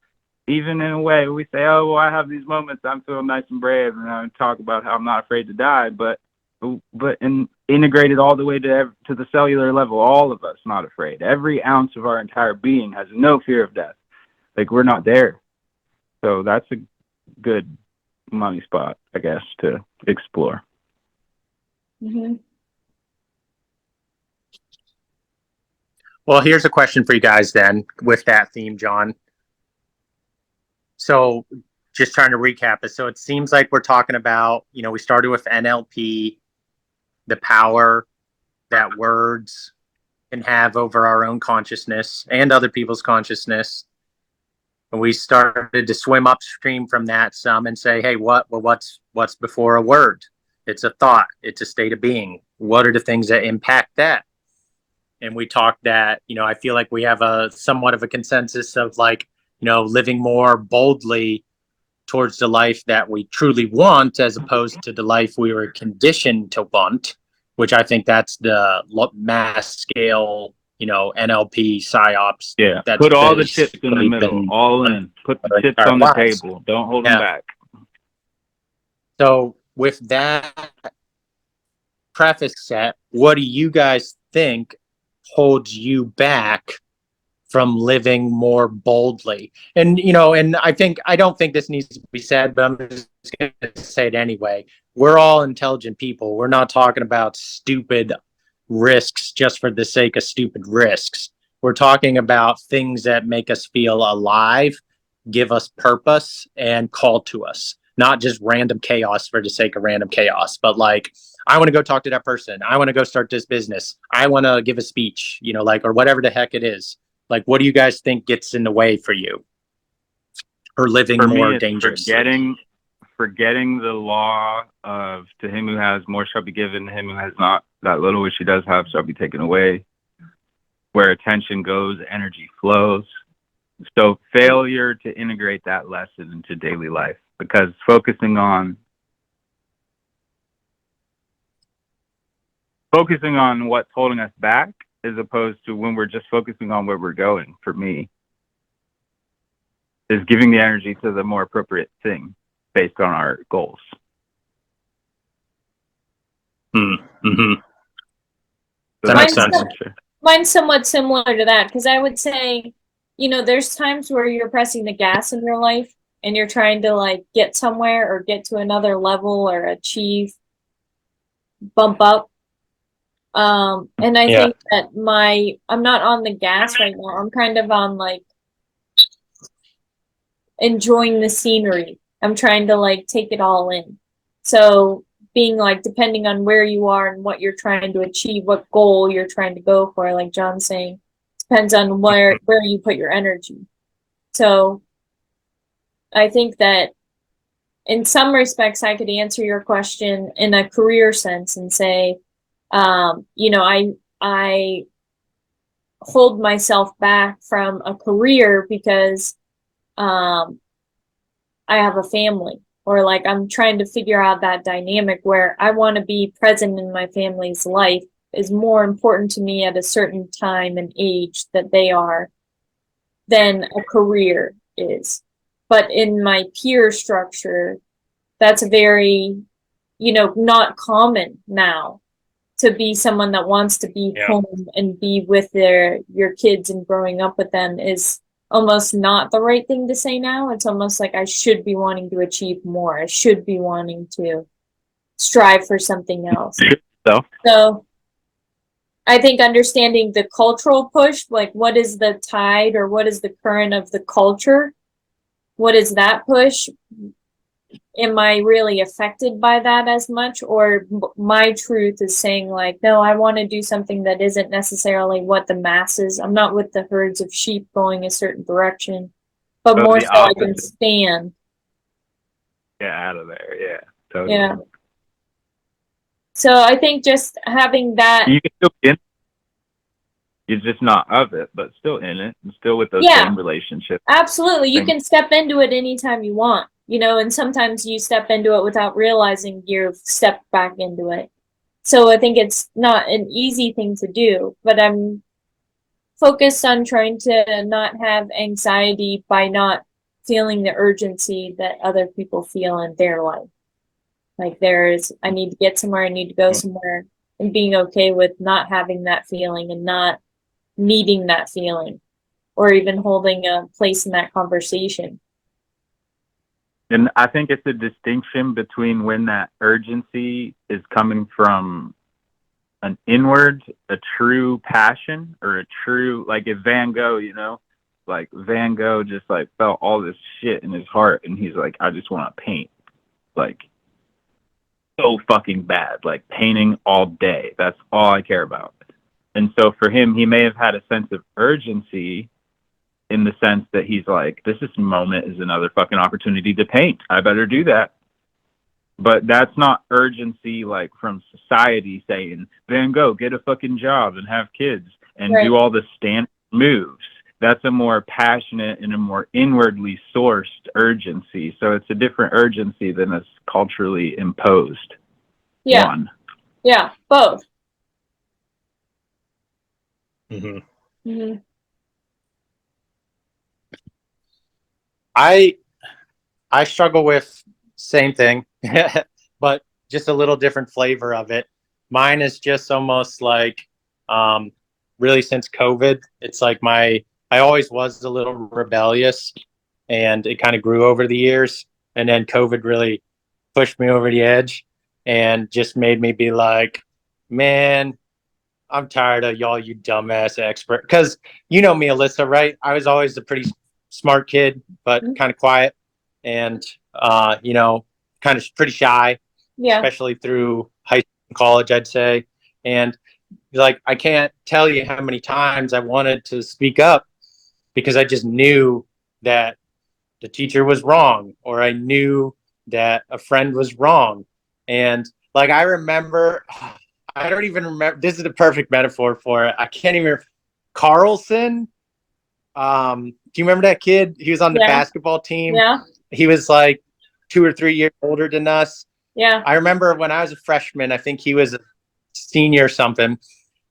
Even in a way, we say, oh, well, I have these moments, I'm feeling nice and brave, and I talk about how I'm not afraid to die, but integrated all the way to the cellular level, all of us not afraid. Every ounce of our entire being has no fear of death. Like, we're not there. So that's a good money spot, I guess, to explore. Well, here's a question for you guys then, with that theme, John. So just trying to recap it. So it seems like we're talking about, you know, we started with NLP, the power that words can have over our own consciousness and other people's consciousness. And we started to swim upstream from that some and say, hey, what's before a word? It's a thought. It's a state of being. What are the things that impact that? And we talked that, you know, I feel like we have a somewhat of a consensus of, like, you know, living more boldly towards the life that we truly want, as opposed to the life we were conditioned to want, which I think that's the mass scale, you know, NLP psyops. Yeah, put all the chips in the middle, all in. Put the chips on the table. Don't hold them back. So with that preface set, what do you guys think holds you back from living more boldly? And, you know, and I don't think this needs to be said, but I'm just going to say it anyway. We're all intelligent people. We're not talking about stupid risks just for the sake of stupid risks. We're talking about things that make us feel alive, give us purpose, and call to us. Not just random chaos for the sake of random chaos, but like, I want to go talk to that person. I want to go start this business. I want to give a speech, you know, like, or whatever the heck it is. Like, what do you guys think gets in the way for you? Or living more dangerously? Forgetting the law of, to him who has more shall be given, to him who has not, that little which he does have shall be taken away. Where attention goes, energy flows. So failure to integrate that lesson into daily life, because focusing on what's holding us back, as opposed to when we're just focusing on where we're going, for me, is giving the energy to the more appropriate thing based on our goals. Mm-hmm. That makes sense. Mine's somewhat similar to that, because I would say, you know, there's times where you're pressing the gas in your life and you're trying to, like, get somewhere or get to another level or achieve, bump up. And I think that I'm not on the gas right now. I'm kind of on, like, enjoying the scenery. I'm trying to, like, take it all in. So being, like, depending on where you are and what you're trying to achieve, what goal you're trying to go for, like John's saying, depends on where you put your energy. So I think that in some respects, I could answer your question in a career sense and say, you know, I hold myself back from a career because I have a family, or, like, I'm trying to figure out that dynamic where I want to be present in my family's life is more important to me at a certain time and age that they are than a career is. But in my peer structure, that's very, you know, not common now to be someone that wants to be Yeah. home and be with your kids and growing up with them is almost not the right thing to say now. It's almost like I should be wanting to achieve more. I should be wanting to strive for something else. So I think understanding the cultural push, like what is the tide or what is the current of the culture? What is that push? Am I really affected by that as much? Or my truth is saying like, no, I want to do something that isn't necessarily what the masses, I'm not with the herds of sheep going a certain direction, but more so I can stand. Get out of there. Yeah, totally. Yeah. So I think just having that. You can still be in it. You're just not of it, but still in it and still with those same relationships. Absolutely. You can step into it anytime you want, you know, and sometimes you step into it without realizing you've stepped back into it. So I think it's not an easy thing to do, but I'm focused on trying to not have anxiety by not feeling the urgency that other people feel in their life. Like I need to get somewhere, I need to go somewhere, and being okay with not having that feeling and not needing that feeling or even holding a place in that conversation. And I think it's a distinction between when that urgency is coming from an inward, a true passion, or a true, like if Van Gogh, you know, like Van Gogh just like felt all this shit in his heart and he's like, I just want to paint, like so fucking bad, like painting all day. That's all I care about. And so for him, he may have had a sense of urgency in the sense that he's like, this moment is another fucking opportunity to paint. I better do that. But that's not urgency like from society saying, Van Gogh, get a fucking job and have kids and do all the standard moves. That's a more passionate and a more inwardly sourced urgency. So it's a different urgency than a culturally imposed one. Yeah, both. Mm-hmm. Mm-hmm. I struggle with same thing, but just a little different flavor of it. Mine is just almost like, really since COVID, it's like I always was a little rebellious and it kind of grew over the years. And then COVID really pushed me over the edge and just made me be like, man, I'm tired of y'all, you dumbass expert. Because you know me, Alyssa, right? I was always a pretty smart kid, but kind of quiet and, you know, kind of pretty shy, especially through high school and college, I'd say. And like, I can't tell you how many times I wanted to speak up because I just knew that the teacher was wrong, or I knew that a friend was wrong. And like, I remember, I don't even remember. This is the perfect metaphor for it. I can't even. Carlson. Do you remember that kid? He was on the basketball team. Yeah. He was like 2 or 3 years older than us. Yeah. I remember when I was a freshman, I think he was a senior or something.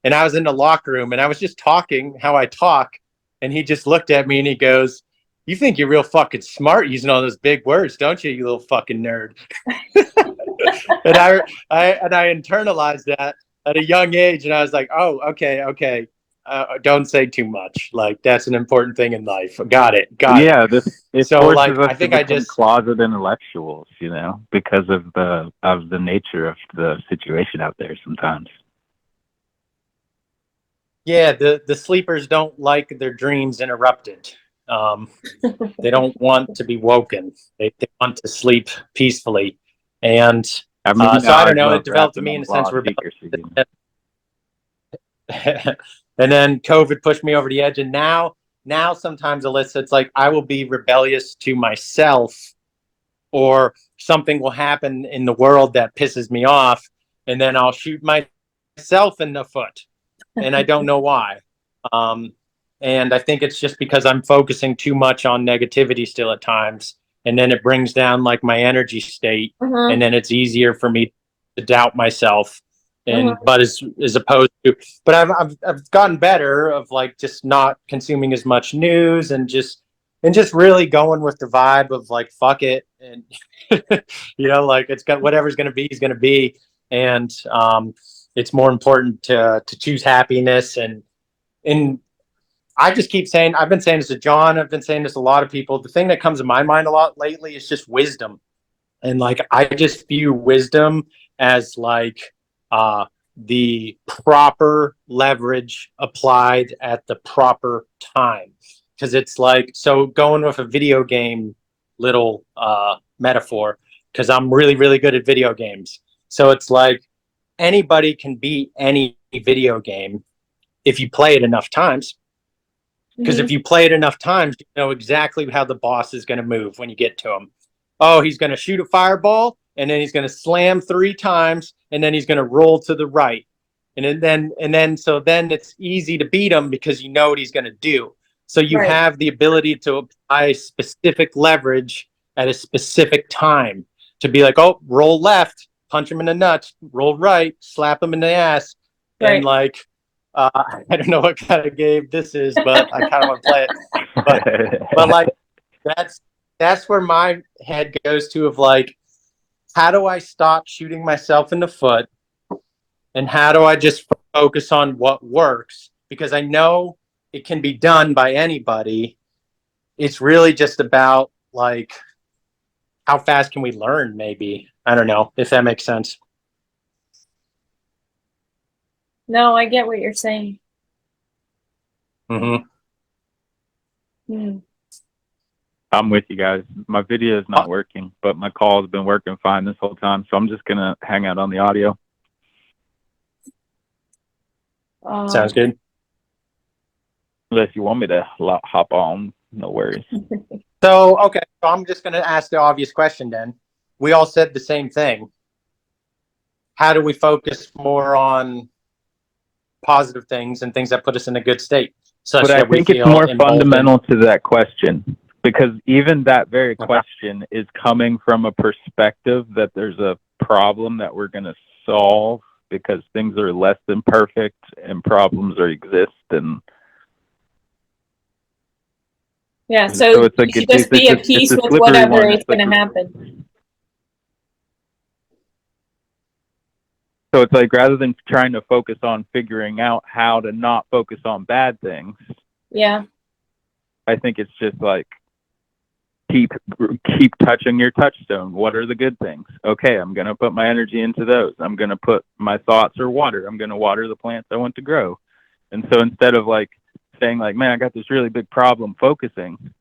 And I was in the locker room and I was just talking how I talk. And he just looked at me and he goes, you think you're real fucking smart using all those big words, don't you, you little fucking nerd? And I internalized that at a young age, and I was like, oh, okay. Don't say too much. Like, that's an important thing in life. Got it. Yeah, it so forces like, us I think to I become just closet intellectuals, you know, because of the nature of the situation out there sometimes. Yeah, the sleepers don't like their dreams interrupted. They don't want to be woken. They want to sleep peacefully. And I mean, so I don't know. It developed in me in a sense of rebellion. And then COVID pushed me over the edge. And now sometimes, Alyssa, it's like I will be rebellious to myself, or something will happen in the world that pisses me off, and then I'll shoot myself in the foot. And I don't know why. And I think it's just because I'm focusing too much on negativity still at times. And then it brings down like my energy state. And then it's easier for me to doubt myself. And but as opposed to, but I've gotten better of like just not consuming as much news and just really going with the vibe of like fuck it, and you know, like it's got whatever's going to be is going to be. And it's more important to choose happiness. And I just keep saying, I've been saying this to John, I've been saying this to a lot of people. The thing that comes to my mind a lot lately is just wisdom. And like, I just view wisdom as like the proper leverage applied at the proper time. Because it's like, so going with a video game little metaphor, because I'm really, really good at video games. So it's like anybody can beat any video game if you play it enough times. Because if you play it enough times, you know exactly how the boss is going to move when you get to him. Oh, he's going to shoot a fireball, and then he's going to slam 3 times, and then he's going to roll to the right. And then so then it's easy to beat him because you know what he's going to do. So you have the ability to apply specific leverage at a specific time to be like, oh, roll left, punch him in the nuts, roll right, slap him in the ass. And like, I don't know what kind of game this is, but I kind of want to play it. But like, that's where my head goes to of like, how do I stop shooting myself in the foot? And how do I just focus on what works? Because I know it can be done by anybody. It's really just about like, how fast can we learn? Maybe, I don't know if that makes sense. No, I get what you're saying. Mm-hmm. I'm with you guys. My video is not working, but my call has been working fine this whole time. So I'm just going to hang out on the audio. Sounds good. Unless you want me to hop on, no worries. So, okay. So I'm just going to ask the obvious question then. We all said the same thing. How do we focus more on positive things and things that put us in a good state? But I think it's more fundamental to that question, because even that very question is coming from a perspective that there's a problem that we're going to solve because things are less than perfect and problems exist. And yeah, so it's like, you should just be at peace with whatever is going to happen. So it's like, rather than trying to focus on figuring out how to not focus on bad things, yeah, I think it's just like, keep touching your touchstone. What are the good things? Okay, I'm going to put my energy into those. I'm going to put my thoughts or water. I'm going to water the plants I want to grow. And so instead of like saying like, man, I got this really big problem focusing,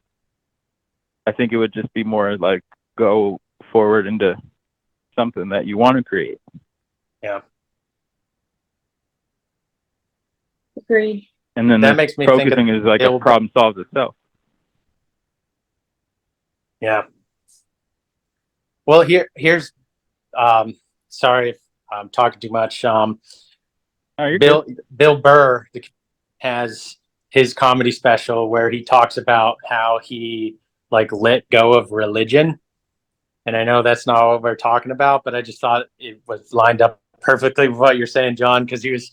I think it would just be more like, go forward into something that you want to create. Yeah. Agreed. And then that makes me focusing think is like a problem solves itself. Yeah. Well, here's sorry if I'm talking too much. Bill Burr has his comedy special where he talks about how he like let go of religion. And I know that's not what we're talking about, but I just thought it was lined up perfectly with what you're saying, John, because he was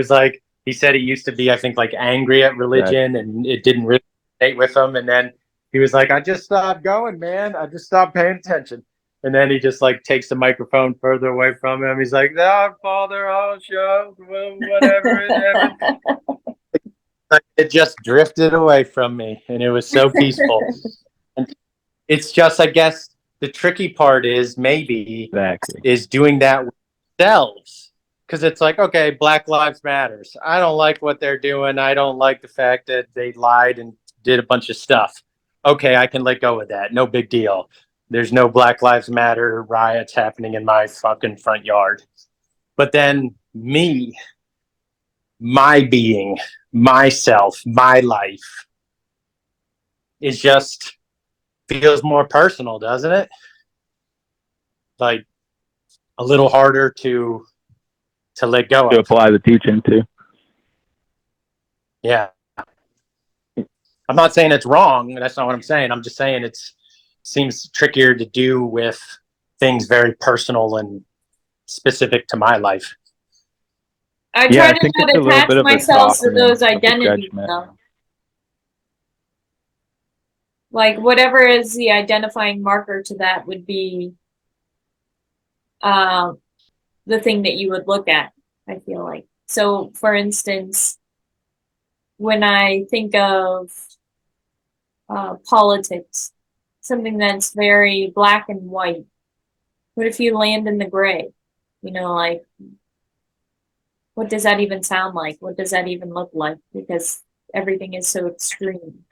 like, he said he used to be, I think, like angry at religion, and it didn't really stay with him. And then he was like, I just stopped going, man. I just stopped paying attention. And then he just like takes the microphone further away from him. He's like, "No, Father, I'll show whatever." It just drifted away from me, and it was so peaceful. And it's just, I guess, the tricky part is maybe is doing that with themselves. Because it's like, okay, Black Lives Matters. I don't like what they're doing. I don't like the fact that they lied and did a bunch of stuff. Okay, I can let go of that. No big deal. There's no Black Lives Matter riots happening in my fucking front yard. But then me, my being, myself, my life is just feels more personal, doesn't it? Like a little harder to let go of. To apply the teaching to. Yeah. I'm not saying it's wrong. That's not what I'm saying. I'm just saying it seems trickier to do with things very personal and specific to my life. I try to not attach myself to those identities, though. Like, whatever is the identifying marker to that would be the thing that you would look at. I feel like. So, for instance, when I think of politics, something that's very black and white, what if you land in the gray? You know, like, what does that even sound like? What does that even look like? Because everything is so extreme.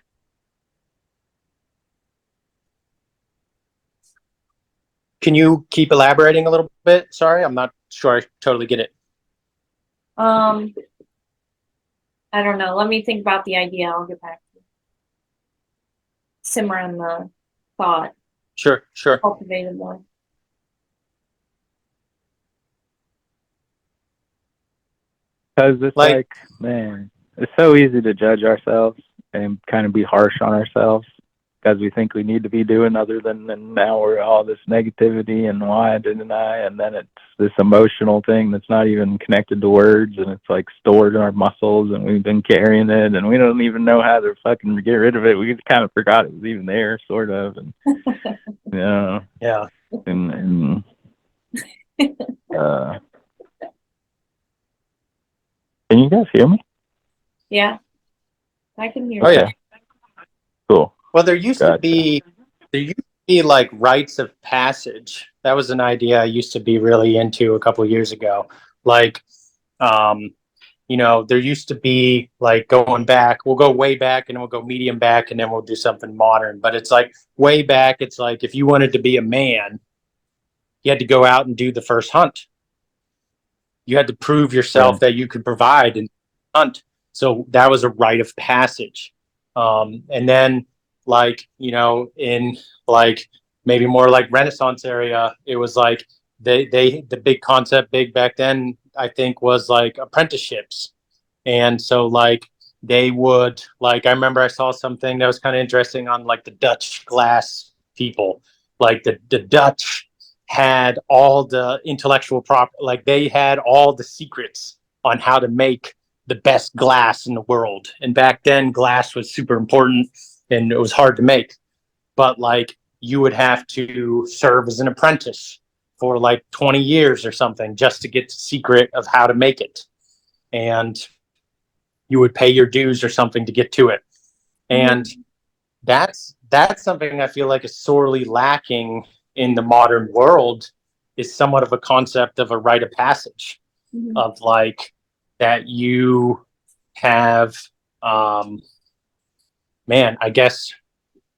Can you keep elaborating a little bit? Sorry, I'm not sure I totally get it. I don't know. Let me think about the idea. I'll get back to you. Simmer on the thought. Sure. Cultivate it more. Because it's like, man, it's so easy to judge ourselves and kind of be harsh on ourselves because we think we need to be doing other than, and now we're all this negativity and why didn't I? And then it's this emotional thing that's not even connected to words, and it's like stored in our muscles, and we've been carrying it, and we don't even know how to fucking get rid of it. We just kind of forgot it was even there, sort of. And, you know, Yeah. And can you guys hear me? Yeah, I can hear Oh, you. yeah. Cool. Well, there used to be like rites of passage. That was an idea I used to be really into a couple of years ago. Like, you know, there used to be like going back, we'll go way back and then we'll go medium back and then we'll do something modern. But it's like way back, it's like if you wanted to be a man, you had to go out and do the first hunt. You had to prove yourself that you could provide and hunt. So that was a rite of passage. And then, like, you know, in like maybe more like Renaissance area, it was like the big concept, big back then, I think, was like apprenticeships. And so, like, they would, like, I remember I saw something that was kind of interesting on like the Dutch glass people. Like, the Dutch had all the intellectual like they had all the secrets on how to make the best glass in the world. And back then glass was super important and it was hard to make. But like you would have to serve as an apprentice for like 20 years or something just to get the secret of how to make it. And you would pay your dues or something to get to it. And that's something I feel like is sorely lacking in the modern world, is somewhat of a concept of a rite of passage, of like that you have man, I guess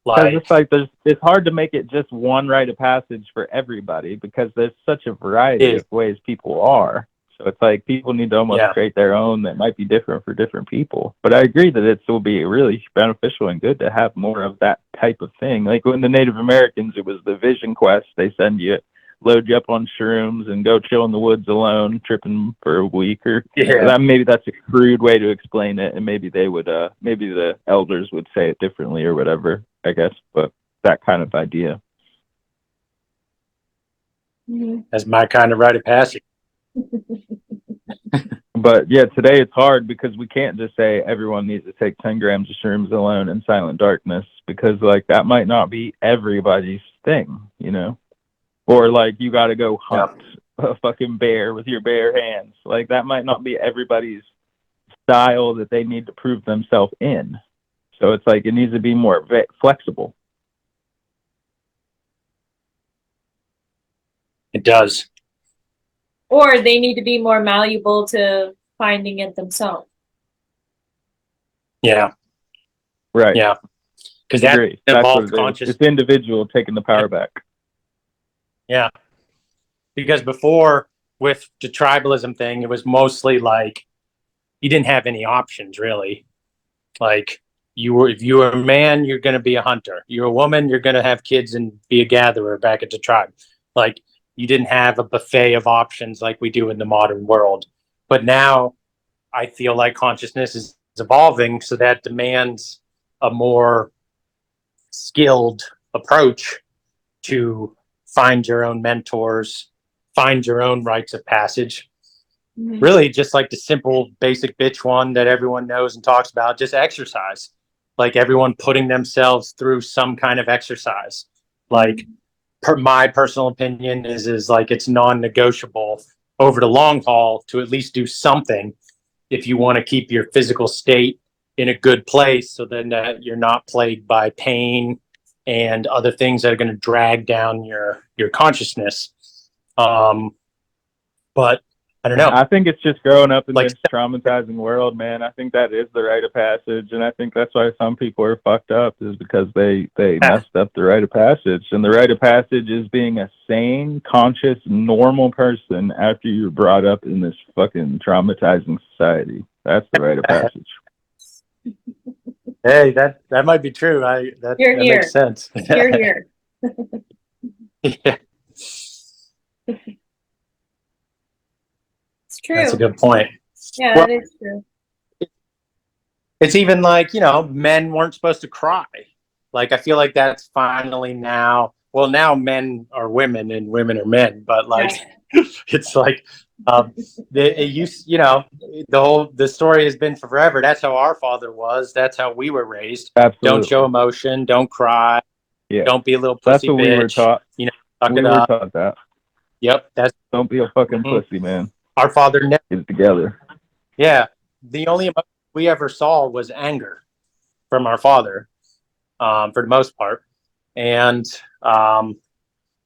like it's like it's hard to make it just one rite of passage for everybody because there's such a variety of ways people are. So it's like people need to almost create their own that might be different for different people. But I agree that it will be really beneficial and good to have more of that type of thing. Like when the Native Americans, it was the vision quest. They send you, load you up on shrooms and go chill in the woods alone, tripping for a week. Or maybe that's a crude way to explain it, and maybe they would, maybe the elders would say it differently or whatever, I guess. But that kind of idea. That's my kind of rite of passage. But yeah, today it's hard because we can't just say everyone needs to take 10 grams of shrooms alone in silent darkness, because like that might not be everybody's thing, you know? Or like you got to go hunt a fucking bear with your bare hands. Like that might not be everybody's style that they need to prove themselves in. So it's like it needs to be more flexible. It does. Or they need to be more malleable to finding it themselves. Yeah. Right. Yeah. Because that involves consciousness. It's individual taking the power back. Yeah. Because before, with the tribalism thing, it was mostly like you didn't have any options really. Like if you were a man, you're going to be a hunter. You're a woman, you're going to have kids and be a gatherer back at the tribe. Like you didn't have a buffet of options like we do in the modern world. But now I feel like consciousness is evolving, so that demands a more skilled approach to find your own mentors, find your own rites of passage. Really just like the simple basic bitch one that everyone knows and talks about, just exercise. Like everyone putting themselves through some kind of exercise. Like my personal opinion is like it's non-negotiable over the long haul to at least do something if you want to keep your physical state in a good place, so then that you're not plagued by pain and other things that are going to drag down your consciousness. But I don't know. I think it's just growing up in Like- this traumatizing world, man. I think that is the rite of passage, and I think that's why some people are fucked up, is because they messed up the rite of passage. And the rite of passage is being a sane, conscious, normal person after you're brought up in this fucking traumatizing society. That's the rite of passage. Hey, that might be true. That makes sense. You're here. Yeah. It's true. That's a good point. Yeah, Well, that is true. It's even like, men weren't supposed to cry. Like, I feel like that's finally now. Well, now men are women and women are men, but like, it's like, it used, the story has been forever. That's how our father was. That's how we were raised. Absolutely. Don't show emotion. Don't cry. Yeah. Don't be a little That's pussy what bitch. we were taught. Suck We it were up. taught that. Yep. Don't be a fucking Mhm. pussy, man. Our father never. Get it together. Yeah. The only emotion we ever saw was anger from our father, for the most part. And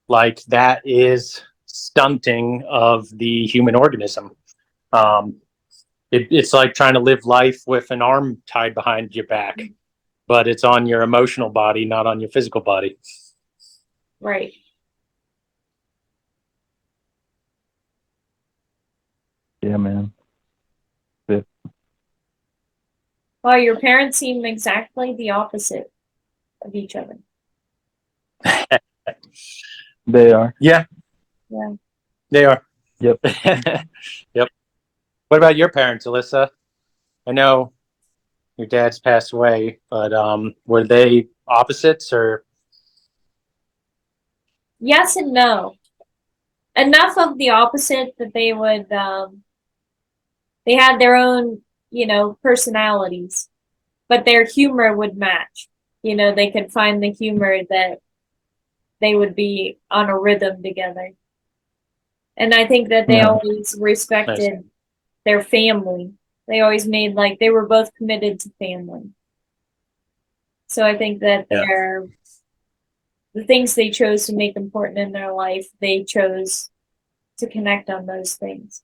like, that is stunting of the human organism. It's like trying to live life with an arm tied behind your back, but it's on your emotional body, not on your physical body. Right. Yeah, man. Well, your parents seem exactly the opposite of each other. They are. Yeah. Yeah. They are. Yep. Yep. What about your parents, Alyssa? I know your dad's passed away, but were they opposites or? Yes and no. Enough of the opposite that they would they had their own, personalities, but their humor would match. They could find the humor that they would be on a rhythm together. And I think that they Yeah. always respected their family. They always made like they were both committed to family. So I think that the things they chose to make important in their life, they chose to connect on those things.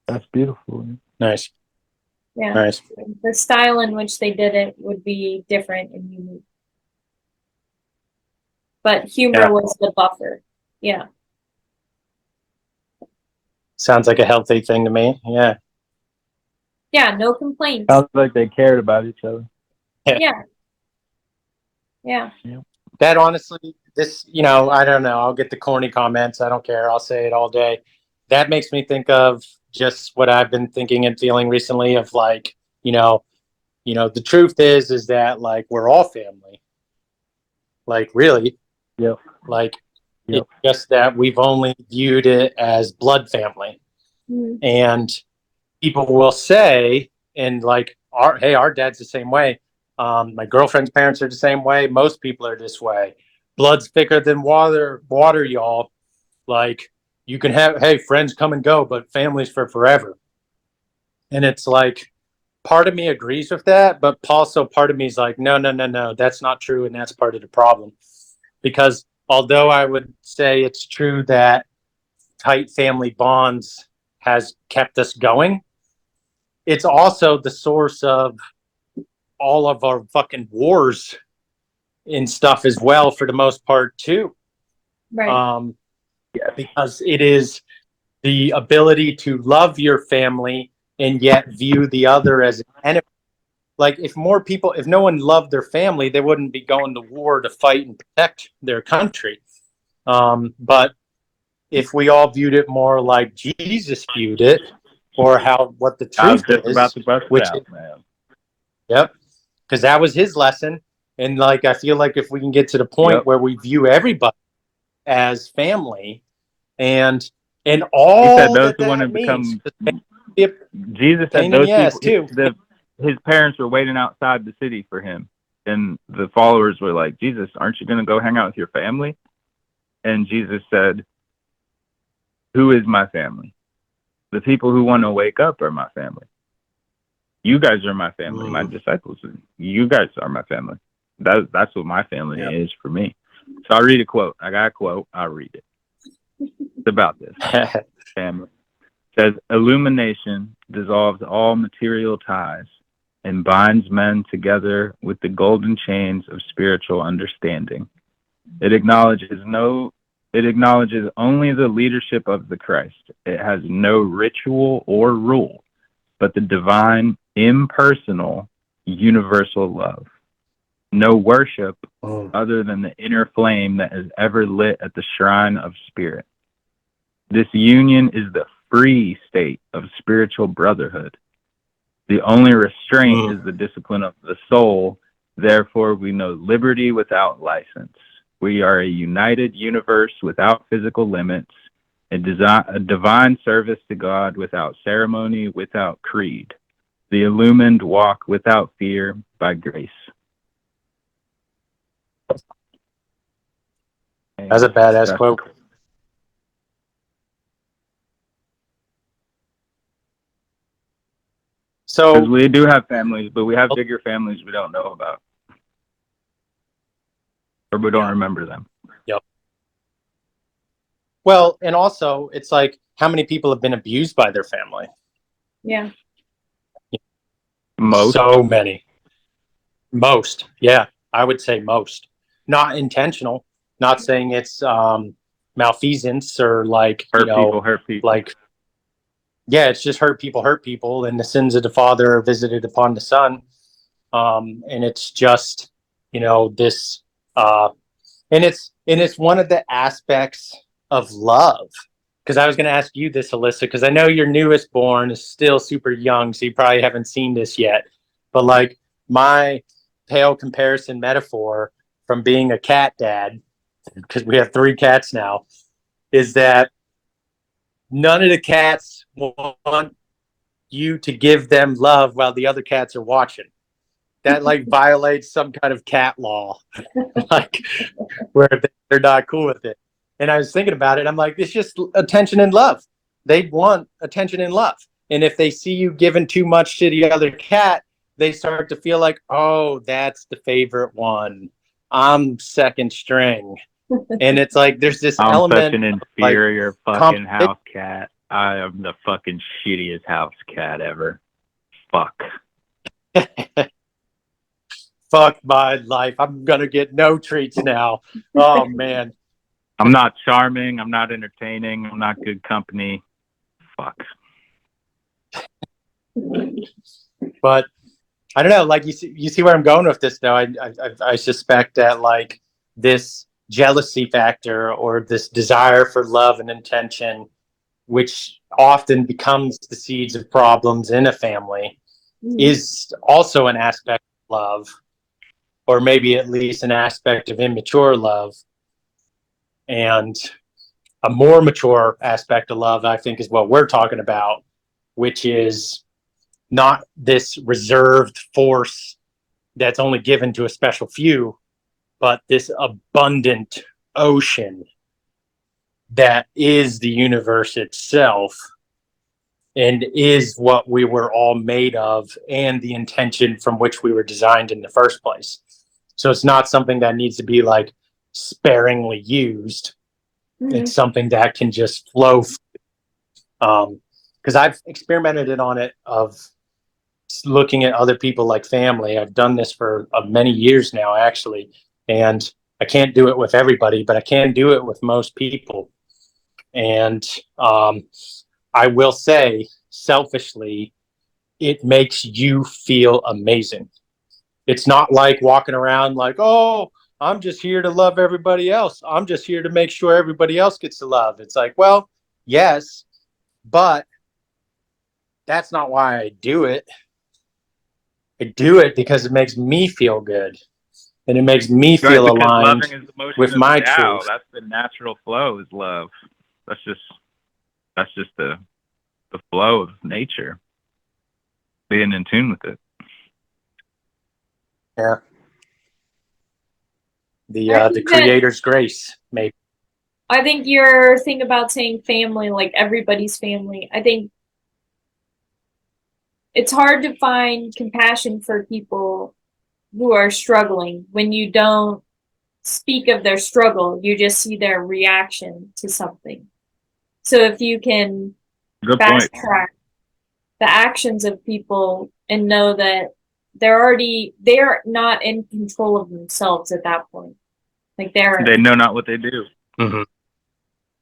That's beautiful. Nice. Yeah. Nice. The style in which they did it would be different and unique. But humor was the buffer. Yeah. Sounds like a healthy thing to me. Yeah. Yeah, no complaints. Sounds like they cared about each other. Yeah. Yeah. That honestly, this, I don't know. I'll get the corny comments. I don't care. I'll say it all day. That makes me think of just what I've been thinking and feeling recently of like, the truth is that like we're all family. Like, really. Yep. Like, Yep. it's just that we've only viewed it as blood family. Mhm. And people will say, and like, our dad's the same way. My girlfriend's parents are the same way. Most people are this way. Blood's thicker than water, y'all. Like, you can have, hey, friends come and go, but family's for forever. And it's like, part of me agrees with that, but also part of me is like, no, that's not true. And that's part of the problem. Because although I would say it's true that tight family bonds has kept us going, it's also the source of all of our fucking wars and stuff as well, for the most part too. Right. Because it is the ability to love your family and yet view the other as an enemy. Like, if no one loved their family, they wouldn't be going to war to fight and protect their country. But if we all viewed it more like Jesus viewed it, or what the I was truth just is, about to bust which out, man. Yep. Because that was his lesson. And like, I feel like if we can get to the point where we view everybody as family and all He said those that who want to means, become. Jesus said pain in those the ass people. too. His parents were waiting outside the city for him, and the followers were like, "Jesus, aren't you going to go hang out with your family?" And Jesus said, who is my family? The people who want to wake up are my family. You guys are my family, my disciples. You guys are my family. That's what my family is for me. So I'll read a quote. I got a quote. I'll read it. It's about this family. It says, illumination dissolves all material ties and binds men together with the golden chains of spiritual understanding. It acknowledges only the leadership of the Christ. It has no ritual or rule, but the divine, impersonal, universal love. No worship other than the inner flame that is ever lit at the shrine of spirit. This union is the free state of spiritual brotherhood. The only restraint is the discipline of the soul. Therefore, we know liberty without license. We are a united universe without physical limits, a divine service to God without ceremony, without creed. The illumined walk without fear by grace. That's a badass quote. So because we do have families, but we have bigger families we don't know about, or we don't remember them. Yep. Well, and also it's like, how many people have been abused by their family? Yeah. Most. So many. Most. Yeah, I would say most. Not intentional. Not saying it's malfeasance or like hurt people. Like, yeah, it's just hurt people, and the sins of the father are visited upon the son. And it's just, this, and it's one of the aspects of love. Because I was going to ask you this, Alyssa, because I know your newest born is still super young, so you probably haven't seen this yet. But like my pale comparison metaphor from being a cat dad, because we have 3 cats now, is that none of the cats want you to give them love while the other cats are watching. That like violates some kind of cat law, like where they're not cool with it. And I was thinking about it. I'm like, it's just attention and love. They want attention and love. And if they see you giving too much to the other cat, they start to feel like, oh, that's the favorite one. I'm second string. And it's like, there's this element. I'm such an inferior fucking house cat. I am the fucking shittiest house cat ever. Fuck. Fuck my life. I'm going to get no treats now. Oh, man. I'm not charming. I'm not entertaining. I'm not good company. Fuck. But I don't know. Like, you see where I'm going with this, though. I suspect that, like, this jealousy factor or this desire for love and intention, which often becomes the seeds of problems in a family, is also an aspect of love, or maybe at least an aspect of immature love. And a more mature aspect of love, I think, is what we're talking about, which is not this reserved force that's only given to a special few, but this abundant ocean that is the universe itself and is what we were all made of and the intention from which we were designed in the first place. So it's not something that needs to be like sparingly used. It's something that can just flow. Because I've experimented on it of looking at other people like family. I've done this for many years now, actually. And I can't do it with everybody, but I can do it with most people. And I will say, selfishly, it makes you feel amazing. It's not like walking around like, oh, I'm just here to love everybody else. I'm just here to make sure everybody else gets to love. It's like, well, yes, but that's not why I do it. I do it because it makes me feel good. And it makes me feel aligned with my truth. That's the natural flow is love. That's just the flow of nature. Being in tune with it. Yeah. The creator's grace, maybe. I think your thing about saying family, like everybody's family, I think it's hard to find compassion for people who are struggling when you don't speak of their struggle, you just see their reaction to something. So if you can Good fast point. track the actions of people and know that they're not in control of themselves at that point. Like They know not what they do. Mhm.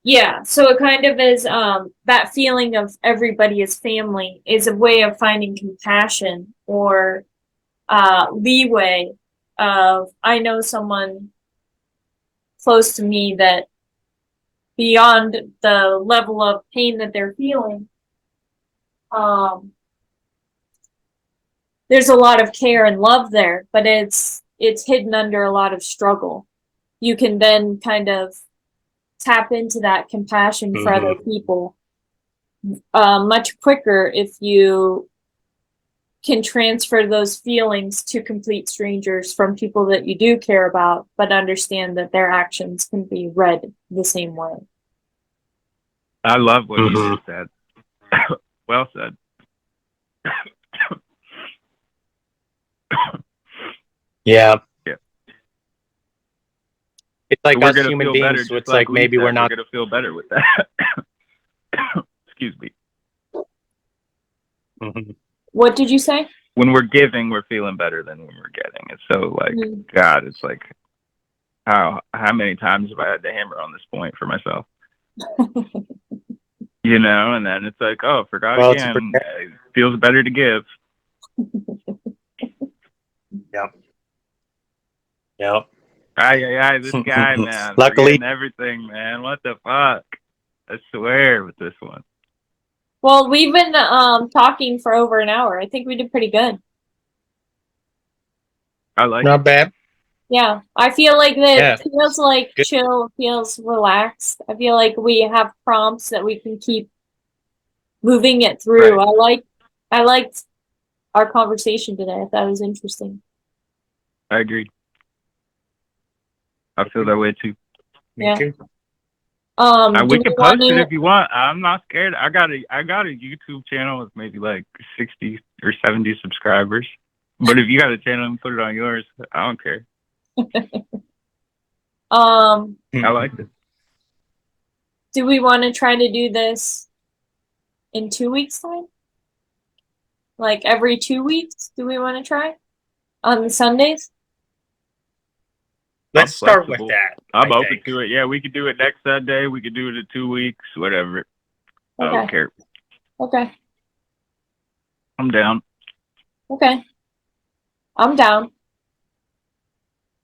yeah, so it kind of is that feeling of everybody as family is a way of finding compassion or leeway of I know someone close to me that beyond the level of pain that they're feeling, there's a lot of care and love there, but it's hidden under a lot of struggle. You can then kind of tap into that compassion for other people much quicker if you can transfer those feelings to complete strangers from people that you do care about, but understand that their actions can be read the same way. I love what you just said. Well said. Yeah. Yeah. It's like we're us gonna human feel beings, better, so just it's like Lee maybe said, we're not. We're gonna feel better with that. Excuse me. What did you say? When we're giving, we're feeling better than when we're getting. It's so like God. It's like how many times have I had to hammer on this point for myself? You know, and then it's like, oh, forgot again. It feels better to give. Yep. Yep. Aye, this guy, man. Luckily, forgetting everything, man. What the fuck? I swear with this one. Well, we've been talking for over an hour. I think we did pretty good. I like not bad. Yeah, I feel like that feels like chill, feels relaxed. I feel like we have prompts that we can keep moving it through. Right. I liked our conversation today. I thought it was interesting. I agree. I feel that way too. Me too. We can post it if you want. I'm not scared. I got a YouTube channel with maybe like 60 or 70 subscribers. But if you got a channel and put it on yours, I don't care. I like it. Do we want to try to do this in 2 weeks' time? Like every 2 weeks? Do we want to try on Sundays? Let's start with that. I'm open to it. Yeah, we could do it next Sunday. We could do it in 2 weeks, whatever. Okay. I don't care. Okay. I'm down. Okay. I'm down.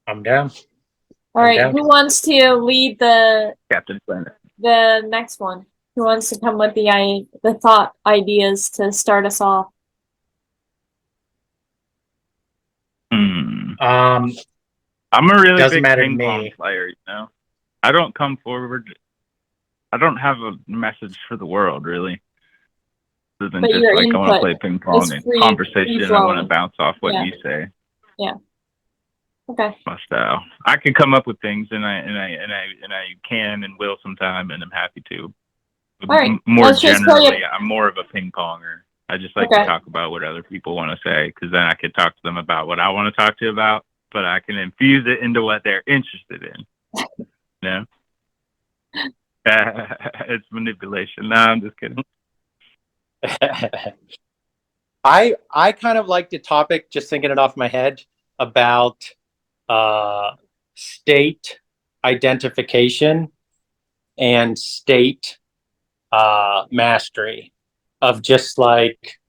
I'm down. All right. Who wants to lead the Captain Planet? The next one? Who wants to come with the thought ideas to start us off? I'm a really big ping pong player, you know. I don't come forward. I don't have a message for the world, really. Other than just like I want to play ping pong and conversation. I want to bounce off what you say. Yeah. Okay. My style. I can come up with things, and I can and will sometime, and I'm happy to. All right. More generally, I'm more of a ping ponger. I just like to talk about what other people want to say, because then I can talk to them about what I want to talk to about, but I can infuse it into what they're interested in. You know? It's manipulation. No, I'm just kidding. I kind of like the topic, just thinking it off my head, about state identification and state mastery, of just like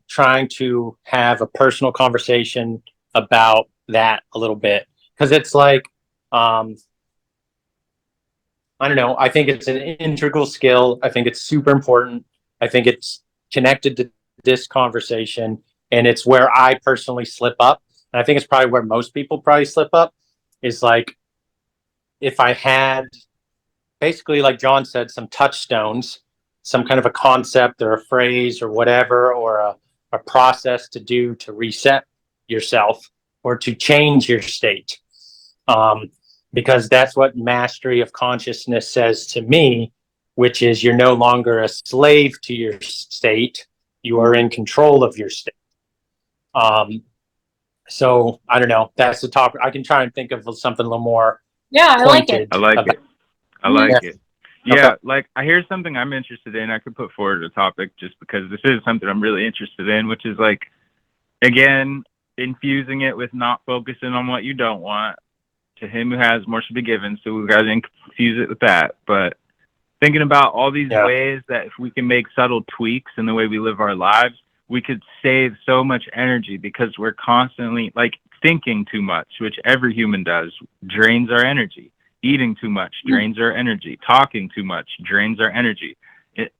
trying to have a personal conversation about that a little bit, because it's like I don't know, I think it's an integral skill. I think it's super important. I think it's connected to this conversation, and it's where I personally slip up. And I think it's probably where most people probably slip up, is like, if I had basically, like John said, some touchstones, some kind of a concept or a phrase or whatever, or a process to do to reset yourself or to change your state. because that's what mastery of consciousness says to me, which is you're no longer a slave to your state. You are in control of your state. So I don't know. That's the topic. I can try and think of something a little more Yeah, I like it. pointed. I like it. I like Yeah. it. Yeah, Okay. like here's something I'm interested in. I could put forward a topic just because this is something I'm really interested in, which is like, again, infusing it with not focusing on what you don't want. To him who has, more should be given. So we've got to infuse it with that. But thinking about all these ways that if we can make subtle tweaks in the way we live our lives, we could save so much energy, because we're constantly like thinking too much, which every human does, drains our energy. Eating too much drains our energy. Talking too much drains our energy.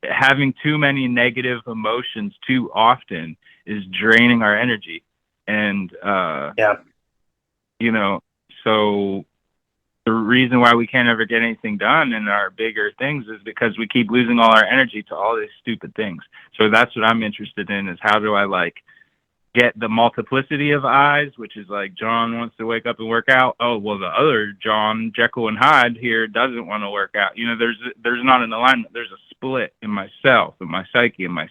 Having too many negative emotions too often is draining our energy. And, you know, so the reason why we can't ever get anything done in our bigger things is because we keep losing all our energy to all these stupid things. So that's what I'm interested in, is how do I like get the multiplicity of eyes, which is like John wants to wake up and work out. Oh, well, the other John, Jekyll and Hyde here doesn't want to work out. You know, there's not an alignment. There's a split in myself, in my psyche, in my,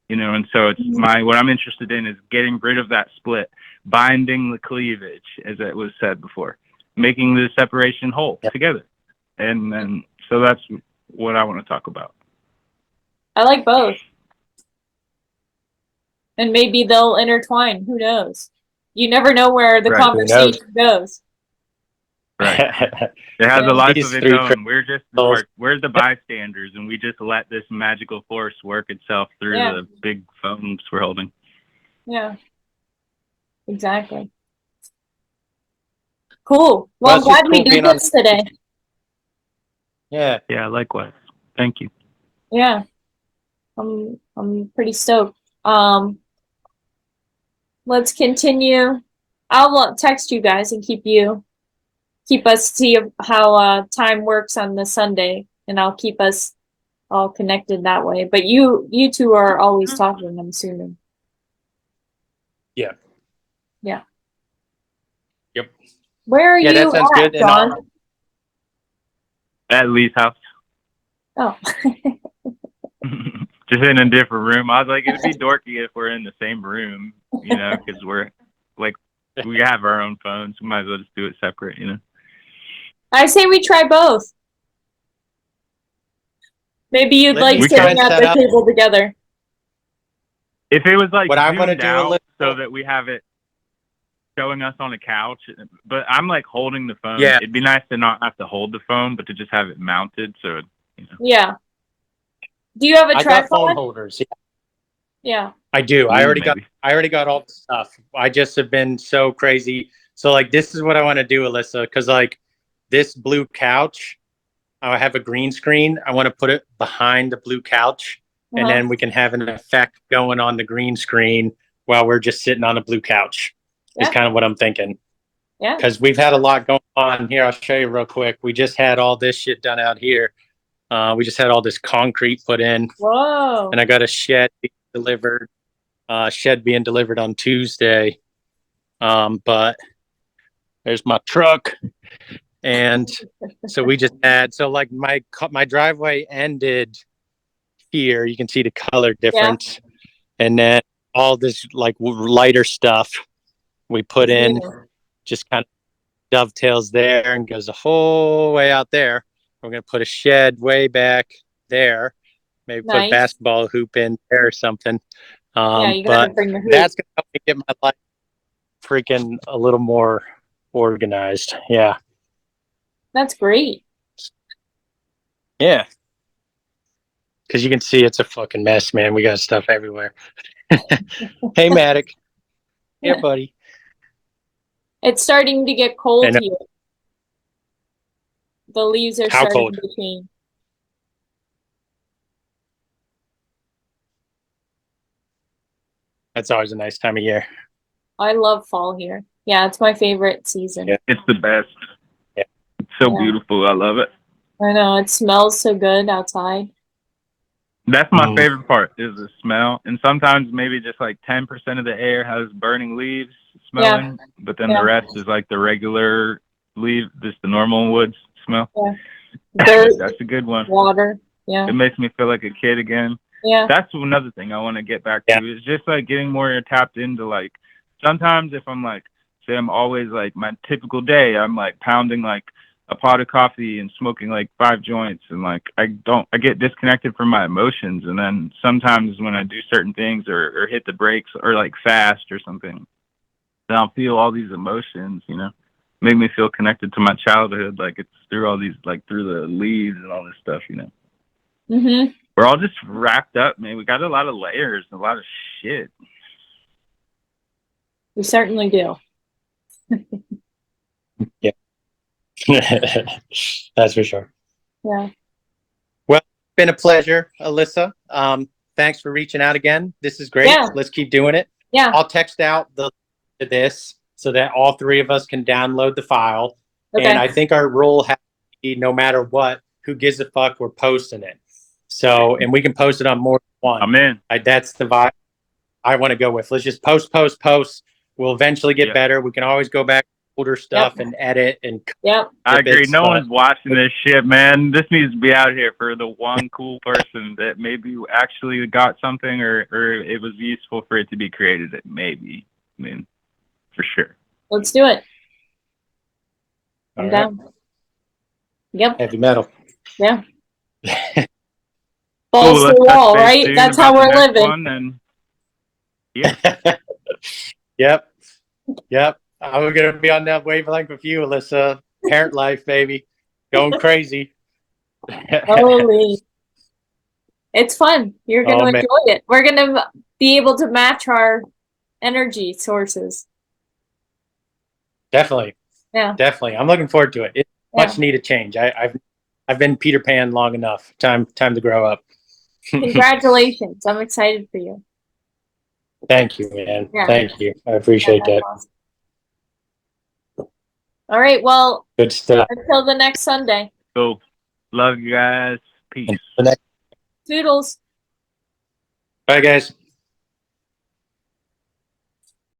you know, and so it's what I'm interested in is getting rid of that split, binding the cleavage, as it was said before, making the separation whole together. And then, so that's what I want to talk about. I like both. And maybe they'll intertwine. Who knows? You never know where the conversation goes. Right. It has a life of its own. We're just we're the bystanders, and we just let this magical force work itself through the big phones we're holding. Yeah. Exactly. Cool. Well, I'm glad we did this today. Yeah. Yeah, likewise. Thank you. Yeah. I'm pretty stoked. Let's continue. I'll text you guys and keep us, see how time works on the Sunday, and I'll keep us all connected that way. But you two are always talking, I'm assuming. Yeah. Yeah. Yep. Where are you that sounds at, good. John? At Lee's house. Oh. Just in a different room. I was like, it'd be dorky if we're in the same room, you know, because we're like, we have our own phones. We might as well just do it separate, you know. I say we try both. Maybe you'd like sitting at the table together. If it was like what I want to do so that we have it showing us on a couch, but I'm like holding the phone. Yeah. It'd be nice to not have to hold the phone, but to just have it mounted. So, you know. Yeah. Do you have a tripod? I got phone holders. Yeah. I do. I already got all the stuff. I just have been so crazy. So like, this is what I want to do, Alyssa, because like this blue couch, I have a green screen. I want to put it behind the blue couch, and then we can have an effect going on the green screen while we're just sitting on a blue couch. Is kind of what I'm thinking. Yeah. Because we've had a lot going on here. I'll show you real quick. We just had all this shit done out here. We just had all this concrete put in. Whoa. And I got a shed being delivered. Shed being delivered on Tuesday. But there's my truck. And so we just had, so like my driveway ended here. You can see the color difference. Yeah. And then all this like lighter stuff we put in just kind of dovetails there and goes the whole way out there. We're going to put a shed way back there. Maybe put a basketball hoop in there or something. Yeah, you gotta bring your hoop. That's going to help me get my life freaking a little more organized. Yeah. That's great. Yeah. Because you can see it's a fucking mess, man. We got stuff everywhere. Hey, Matic. Yeah, buddy. It's starting to get cold here. The leaves are starting to change. That's always a nice time of year. I love fall here. Yeah, it's my favorite season. Yeah, it's the best. Yeah. It's so beautiful. I love it. I know. It smells so good outside. That's my favorite part, is the smell. And sometimes maybe just like 10% of the air has burning leaves smelling, but then the rest is like the regular leave, just the normal woods smell. Yeah. Dirt, That's a good one. water. Yeah. It makes me feel like a kid again. Yeah. That's another thing I want to get back Yeah. to. Is just like getting more tapped into, like, sometimes if I'm like, say I'm always like my typical day, I'm like pounding like a pot of coffee and smoking like 5 joints, and like I get disconnected from my emotions. And then sometimes when I do certain things or hit the brakes or like fast or something, then I'll feel all these emotions, you know, make me feel connected to my childhood. Like it's through all these, like through the leaves and all this stuff, you know. Mm-hmm. We're all just wrapped up, man. We got a lot of layers, a lot of shit. We certainly do. Yeah. That's for sure. Yeah. Well, it's been a pleasure, Alyssa. Thanks for reaching out again. This is great. Yeah. Let's keep doing it. Yeah. I'll text out to this so that all 3 of us can download the file. Okay. And I think our rule has to be, no matter what, who gives a fuck, we're posting it. So, and we can post it on more than one. I'm in. That's the vibe I want to go with. Let's just post. We'll eventually get better. We can always go back to older stuff and edit and. Yep. I agree. bits, No but- one's watching this shit, man. This needs to be out here for the one cool person that maybe actually got something or it was useful for it to be created. Maybe. I mean, for sure. Let's do it. I'm All right. down. Yep. Heavy metal. Yeah. Balls to the let's touch wall, base right? soon That's about how the we're next living. one, and Yep. I'm gonna be on that wavelength with you, Alyssa. Parent life, baby, going crazy. Holy. It's fun. You're going to Oh, man. enjoy it. We're going to be able to match our energy sources. Definitely. I'm looking forward to it. It's much needed change. I've been Peter Pan long enough. Time to grow up. Congratulations. I'm excited for you. Thank you, man. Yeah. Thank you. I appreciate that. Awesome. All right. Well, Good stuff. until the next Sunday. cool. Love you guys. Peace. The next- Toodles. Bye, guys.